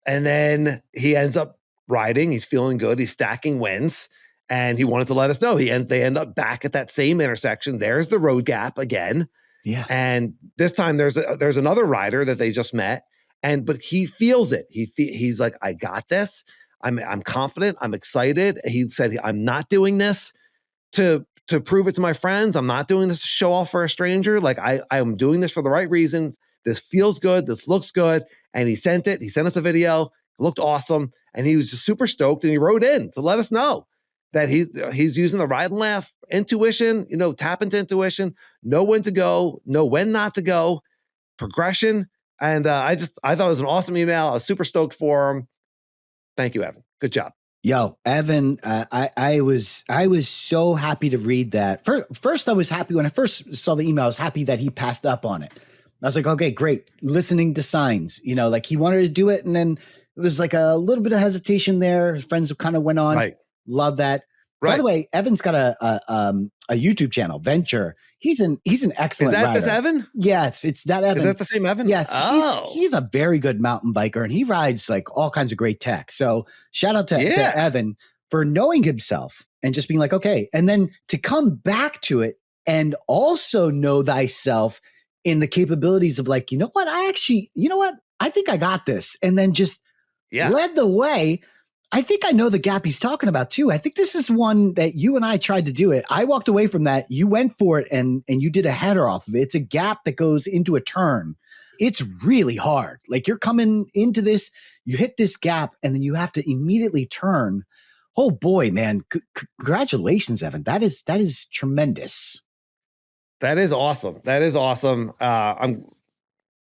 And then he ends up riding. He's feeling good. He's stacking wins. And he wanted to let us know. They end up back at that same intersection. There's the road gap again. Yeah. And this time there's another rider that they just met. But he feels it. He's like, I got this. I'm confident. I'm excited. He said, I'm not doing this to to prove it to my friends. I'm not doing this to show off for a stranger. Like I'm doing this for the right reasons. This feels good. This looks good. And he sent it. He sent us a video. It looked awesome. And he was just super stoked. And he wrote in to let us know that he's using the Ride Laugh intuition, tap into intuition, know when to go, know when not to go, progression. And I thought it was an awesome email. I was super stoked for him. Thank you, Evan. Good job. Yo, Evan, I was so happy to read that. First, I was happy when I first saw the email. I was happy that he passed up on it. I was like, okay, great. Listening to signs, like he wanted to do it. And then it was like a little bit of hesitation there. His friends kind of went on. Right. Love that. Right. By the way, Evan's got a YouTube channel, Venture. He's an excellent rider. Is that this Evan? Yes, it's that Evan. Is that the same Evan? Yes, oh. he's a very good mountain biker, and he rides like all kinds of great tech. So shout out to Evan for knowing himself and just being like, okay. And then to come back to it and also know thyself in the capabilities of like, I think I got this. And then just led the way. I think I know the gap he's talking about too. I think this is one that you and I tried to do it. I walked away from that. You went for it and you did a header off of it. It's a gap that goes into a turn. It's really hard. Like you're coming into this, you hit this gap and then you have to immediately turn. Oh boy, man. Congratulations, Evan. That is tremendous. That is awesome. That is awesome.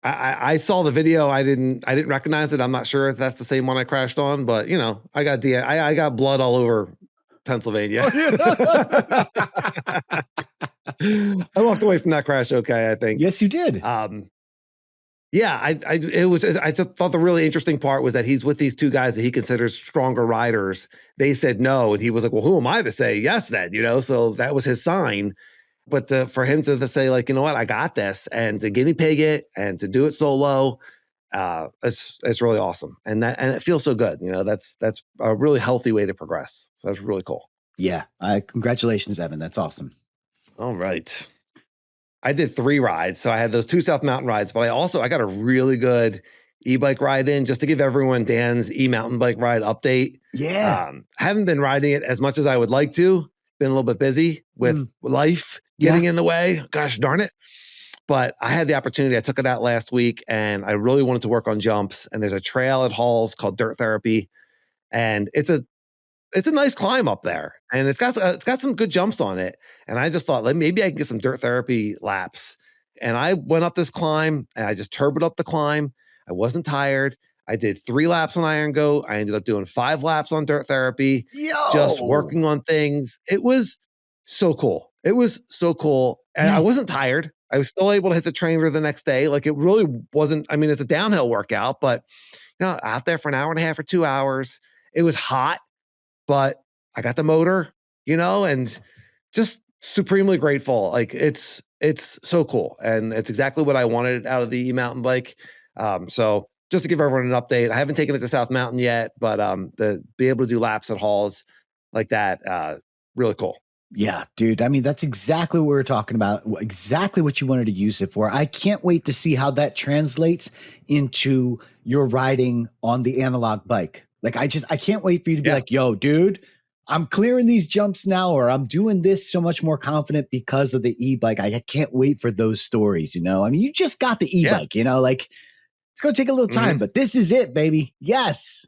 I saw the video. I didn't recognize it. I'm not sure if that's the same one I crashed on, but I got blood all over Pennsylvania. I walked away from that crash okay, I think. Yes, you did. I just thought the really interesting part was that he's with these two guys that he considers stronger riders. They said no, and he was like, "Well, who am I to say yes then?" So that was his sign. But for him to say like, you know what, I got this, and to guinea pig it and to do it solo, it's really awesome, and it feels so good. That's a really healthy way to progress. So that's really cool. Yeah, congratulations, Evan. That's awesome. All right, I did 3 rides, so I had those 2 South Mountain rides, but I got a really good e-bike ride in just to give everyone Dan's e-mountain bike ride update. Yeah, haven't been riding it as much as I would like to. Been a little bit busy with life getting in the way. Gosh darn it. But I had the opportunity. I took it out last week and I really wanted to work on jumps. And there's a trail at Halls called Dirt Therapy. And it's a nice climb up there. And it's got some good jumps on it. And I just thought, maybe I can get some Dirt Therapy laps. And I went up this climb and I just turboed up the climb. I wasn't tired. I did 3 laps on Iron Goat. I ended up doing 5 laps on Dirt Therapy, just working on things. It was so cool. It was so cool. And I wasn't tired. I was still able to hit the trainer the next day. Like it really wasn't, it's a downhill workout, but out there for an hour and a half or 2 hours, it was hot, but I got the motor, and just supremely grateful. Like it's so cool. And it's exactly what I wanted out of the e-mountain bike. So just to give everyone an update, I haven't taken it to South Mountain yet, but be able to do laps at Halls like that, really cool. Yeah, dude. That's exactly what we were talking about. Exactly what you wanted to use it for. I can't wait to see how that translates into your riding on the analog bike. Like I can't wait for you to be like, yo, dude, I'm clearing these jumps now, or I'm doing this so much more confident because of the e-bike. I can't wait for those stories, you just got the e-bike, like it's going to take a little time, but this is it, baby. Yes.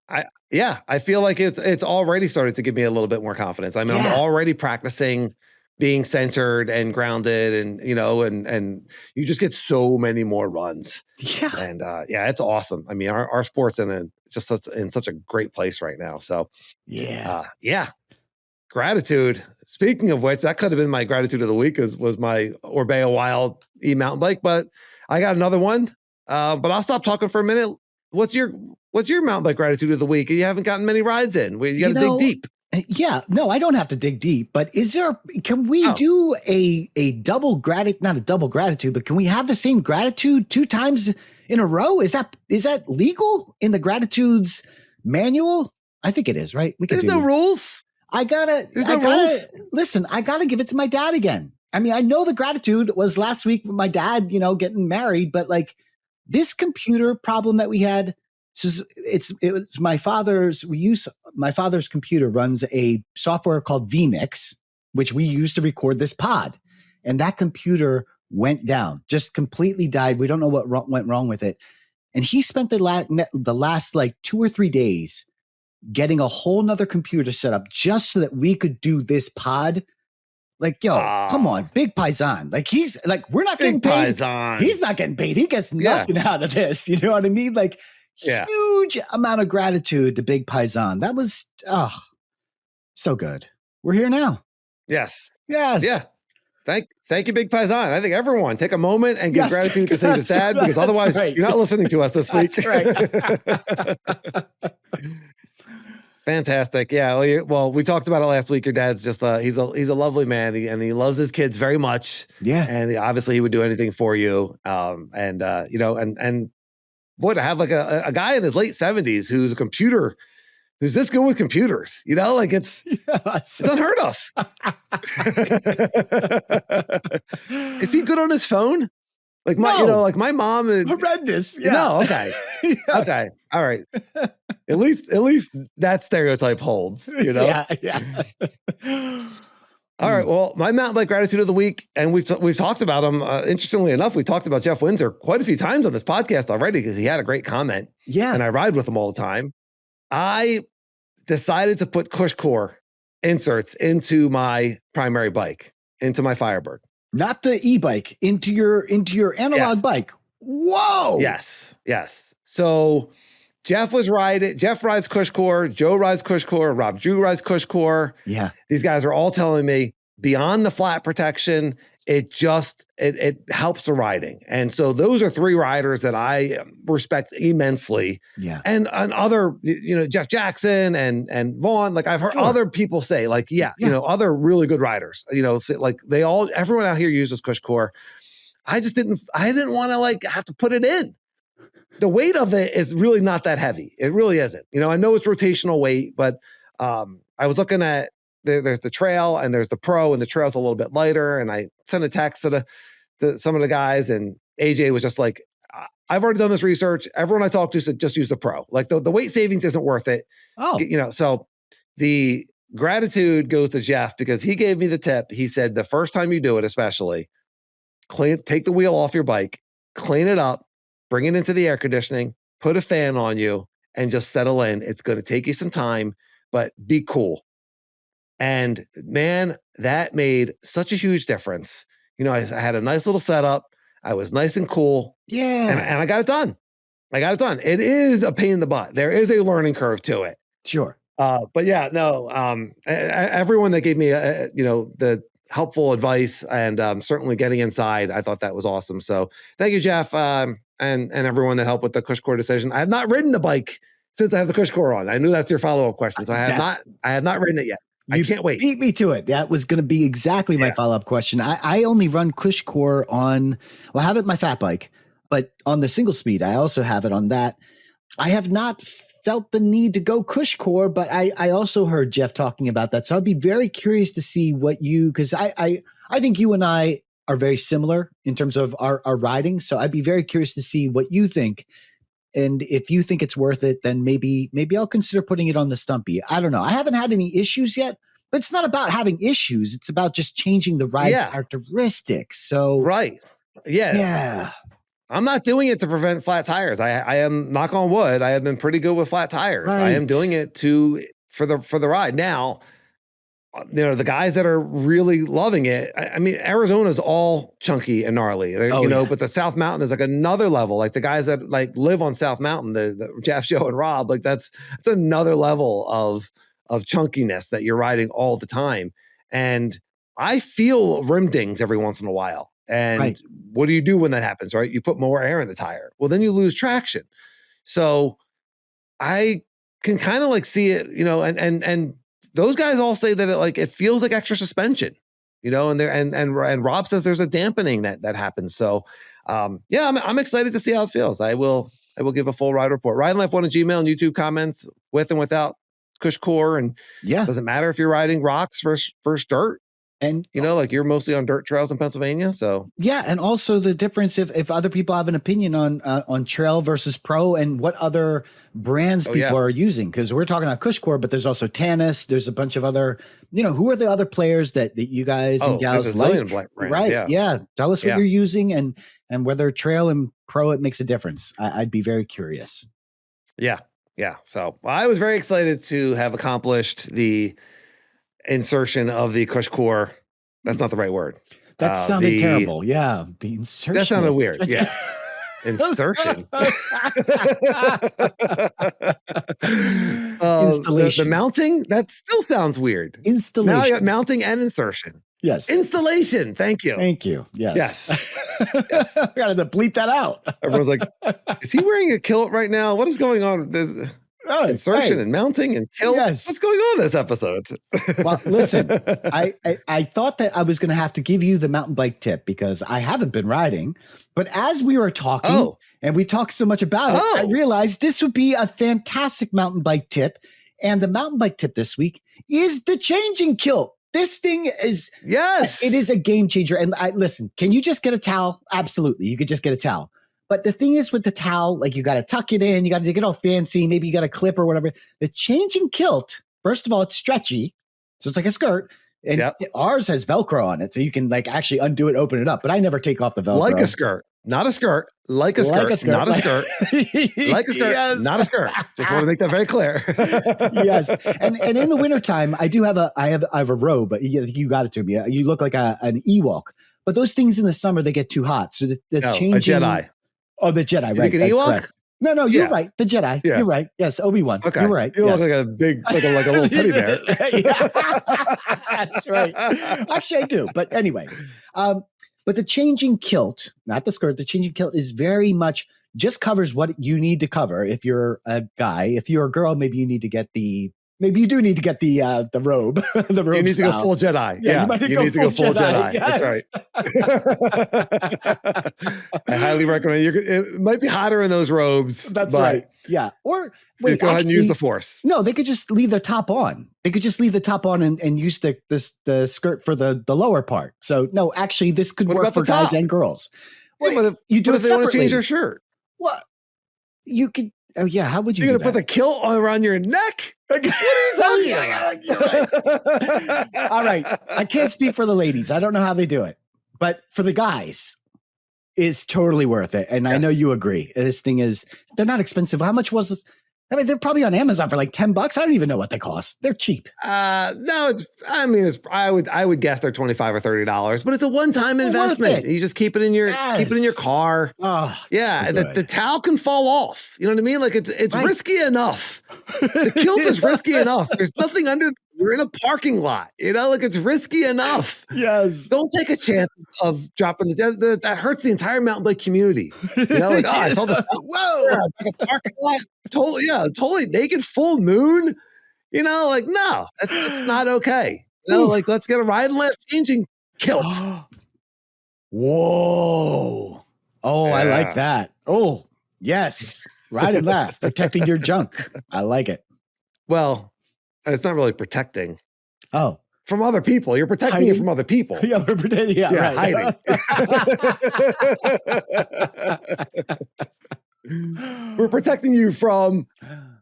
I feel like it's already started to give me a little bit more confidence. I'm already practicing being centered and grounded and you just get so many more runs. Yeah. And it's awesome. Our sport's in such a great place right now. So gratitude. Speaking of which, that could have been my gratitude of the week was my Orbea Wild e-mountain bike, but I got another one. But I'll stop talking for a minute. What's your mountain bike gratitude of the week? You haven't gotten many rides in. You got to dig deep. Yeah, no, I don't have to dig deep, but can we do a double gratitude, not a double gratitude, but can we have the same gratitude 2 times in a row? Is that legal in the gratitudes manual? I think it is, right? There's no rules. I gotta give it to my dad again. I know the gratitude was last week with my dad, getting married, but like this computer problem that we had, it's my father's computer runs a software called vMix. which we use to record this pod. And that computer went down, just completely died. We don't know what went wrong with it. And he spent the last like 2 or 3 days getting a whole nother computer set up just so that we could do this pod. Like, yo, come on, Big Pizon. Like, he's like, we're not getting paid. He's not getting paid. He gets nothing out of this. You know what I mean? Like, huge amount of gratitude to Big Pizon. That was, so good. We're here now. Yes. Yes. Yeah. Thank you, Big Pizon. I think everyone take a moment and give gratitude to Saint Dad, because otherwise you're not listening to us this week. That's right. Fantastic. Yeah. Well, we talked about it last week. Your dad's just he's a lovely man, and he loves his kids very much. Yeah. And obviously he would do anything for you. And boy, to have like a guy in his late 70s who's who's this good with computers, like it's unheard of. Is he good on his phone? Like like my mom and horrendous. Yeah. No, okay. Okay. All right. At least that stereotype holds, Yeah. All right. Well, my mountain bike gratitude of the week, and we've talked about him. Interestingly enough, we talked about Jeff Windsor quite a few times on this podcast already because he had a great comment. Yeah. And I ride with him all the time. I decided to put CushCore inserts into my primary bike, into my Firebird. Not the e-bike, into your analog bike. Whoa. Yes. So Jeff rides CushCore, Joe rides CushCore, Rob Drew rides CushCore. Yeah. These guys are all telling me beyond the flat protection, it helps the riding. And so those are 3 riders that I respect immensely. Yeah. And other, Jeff Jackson and Vaughn, like I've heard other people say like, other really good riders, like everyone out here uses CushCore. I didn't want to like have to put it in. The weight of it is really not that heavy. It really isn't. I know it's rotational weight, but I was looking at there's the trail and there's the pro, and the trail's a little bit lighter. And I sent a text to some of the guys, and AJ was just like, I've already done this research. Everyone I talked to said just use the pro. Like the weight savings isn't worth it. Oh, so the gratitude goes to Jeff because he gave me the tip. He said the first time you do it, especially, take the wheel off your bike, clean it up, bring it into the air conditioning, put a fan on you, and just settle in. It's going to take you some time, but be cool. And man, that made such a huge difference. I had a nice little setup. I was nice and cool. Yeah. And I got it done. It is a pain in the butt. There is a learning curve to it. Sure. But yeah, no, everyone that gave me, the helpful advice and certainly getting inside, I thought that was awesome. So thank you, Jeff. And everyone that helped with the CushCore decision. I have not ridden the bike since I have the CushCore on. I knew that's your follow-up question. So I have not ridden it yet. I can't wait. Beat me to it. That was going to be exactly my follow-up question. I only run CushCore I have it on my fat bike, but on the single speed, I also have it on that. I have not felt the need to go CushCore, but I also heard Jeff talking about that. So I'd be very curious to see because I think you and I are very similar in terms of our riding. So I'd be very curious to see what you think. And if you think it's worth it, then maybe I'll consider putting it on the Stumpy. I don't know. I haven't had any issues yet, but it's not about having issues. It's about just changing the ride characteristics. So right. Yeah. Yeah. I'm not doing it to prevent flat tires. I am, knock on wood, I have been pretty good with flat tires. Right. I am doing it for the ride. Now, the guys that are really loving it, I mean, Arizona's all chunky and gnarly, but the South Mountain is like another level. Like the guys that like live on South Mountain, the Jeff, Joe, and Rob, like that's another level of chunkiness that you're riding all the time. And I feel rim dings every once in a while. And what do you do when that happens, right? You put more air in the tire. Well, then you lose traction. So I can kind of like see it, and those guys all say that it feels like extra suspension, and Rob says there's a dampening that happens. So, I'm excited to see how it feels. I will give a full ride report. Ride Laugh 1 at Gmail and YouTube comments with and without CushCore. And doesn't matter if you're riding rocks versus dirt. And like you're mostly on dirt trails in Pennsylvania, so yeah, and also the difference if other people have an opinion on trail versus pro and what other brands people are using, because we're talking about CushCore, but there's also Tanis. There's a bunch of other, who are the other players that you guys and gals like? Brands, right? Yeah. Tell us what you're using and whether trail and pro it makes a difference. I'd be very curious. Yeah. So I was very excited to have accomplished the insertion of the CushCore. That's not the right word. That sounded terrible. Yeah. The insertion. That sounded weird. Yeah. Insertion. Installation. The mounting, that still sounds weird. Installation. Now I got mounting and insertion. Yes. Installation. Thank you. Yes. Yes. I got to bleep that out. Everyone's like, is he wearing a kilt right now? What is going on? Insertion and mounting and kilt. Yes. What's going on this episode? Well, listen, I thought that I was going to have to give you the mountain bike tip because I haven't been riding, but as we were talking and we talked so much about it, I realized this would be a fantastic mountain bike tip. And the mountain bike tip this week is the changing kilt. This thing is, it is a game changer. And listen, can you just get a towel? Absolutely. You could just get a towel. But the thing is with the towel, like you got to tuck it in, you got to get all fancy. Maybe you got a clip or whatever. The changing kilt, first of all, it's stretchy. So it's like a skirt. And ours has Velcro on it. So you can like actually undo it, open it up. But I never take off the Velcro. Like a skirt, not a skirt. Like a skirt, not a skirt. Like a skirt, not a skirt. Just want to make that very clear. Yes. And in the wintertime, I have a robe, but you got it to me. You look like an Ewok. But those things in the summer, they get too hot. So the changing. A Jedi. Oh, the Jedi, right? Like an Ewok? Correct. No, you're right. The Jedi. Yeah. You're right. Yes, Obi-Wan. Okay. You're right. You look like a big, like a little teddy bear. That's right. Actually, I do. But anyway, but the changing kilt, not the skirt, the changing kilt is very much just covers what you need to cover. If you're a guy, if you're a girl, maybe you need to get maybe you do need to get the robe. The robe. You need to go full Jedi. Yeah, you need to go full Jedi. Yes. That's right. I highly recommend it. Might be hotter in those robes. That's right. Yeah. Or wait, go ahead and use the Force. No, they could just leave their top on. They could just leave the top on and use the skirt for the lower part. So no, actually, this could work for guys and girls. Well, you do it separately. They want to change their shirt. Well, you could. Oh yeah, how would you? You're gonna put the kilt around your neck? What are you talking about? All right, I can't speak for the ladies. I don't know how they do it, but for the guys, it's totally worth it. And I know you agree. This thing they're not expensive. How much was this? I mean, they're probably on Amazon for like $10. I don't even know what they cost. They're cheap. No, I would guess they're $25 or $30, but it's a one-time investment. You just keep it in your car. Oh, yeah. So the towel can fall off. You know what I mean? Like it's risky enough. The kilt is risky enough. There's nothing under. You're in a parking lot. Like it's risky enough. Yes. Don't take a chance of dropping that hurts the entire mountain bike community. Like, I saw the like a parking lot. Totally naked, full moon. Like no, that's not okay. Like let's get a Ride Laugh changing kilt. Whoa! Oh, I like that. Oh, yes, Ride Laugh, protecting your junk. I like it. Well, it's not really protecting. Oh. From other people. You're protecting it from other people. Yeah, we're pretending. Yeah, right. Hiding. We're protecting you from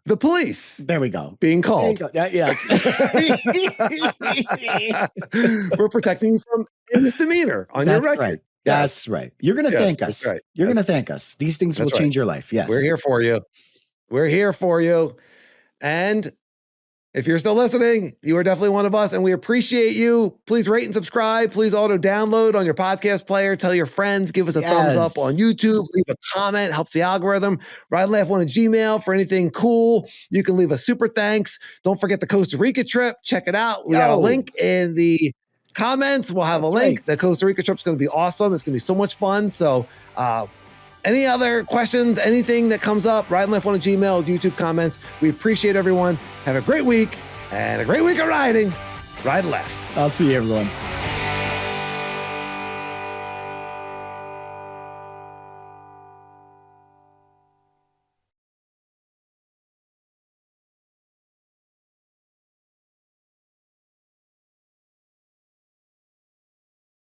the police. There we go. Being called. Yes. We're protecting you from a misdemeanor on your record. Right. That's right. You're going to thank us. Right. You're going to thank us. These things will change your life. Yes. We're here for you. We're here for you. And if you're still listening, you are definitely one of us, and we appreciate you. Please rate and subscribe. Please auto-download on your podcast player. Tell your friends. Give us a thumbs up on YouTube. Leave a comment. Helps the algorithm. Ride Laugh on a Gmail for anything cool. You can leave a super thanks. Don't forget the Costa Rica trip. Check it out. We have a link in the comments. We'll have a link. Right. The Costa Rica trip's going to be awesome. It's going to be so much fun. So, any other questions, anything that comes up, Ride Laugh on a Gmail, YouTube comments. We appreciate everyone. Have a great week and a great week of riding. Ride Laugh. I'll see you, everyone.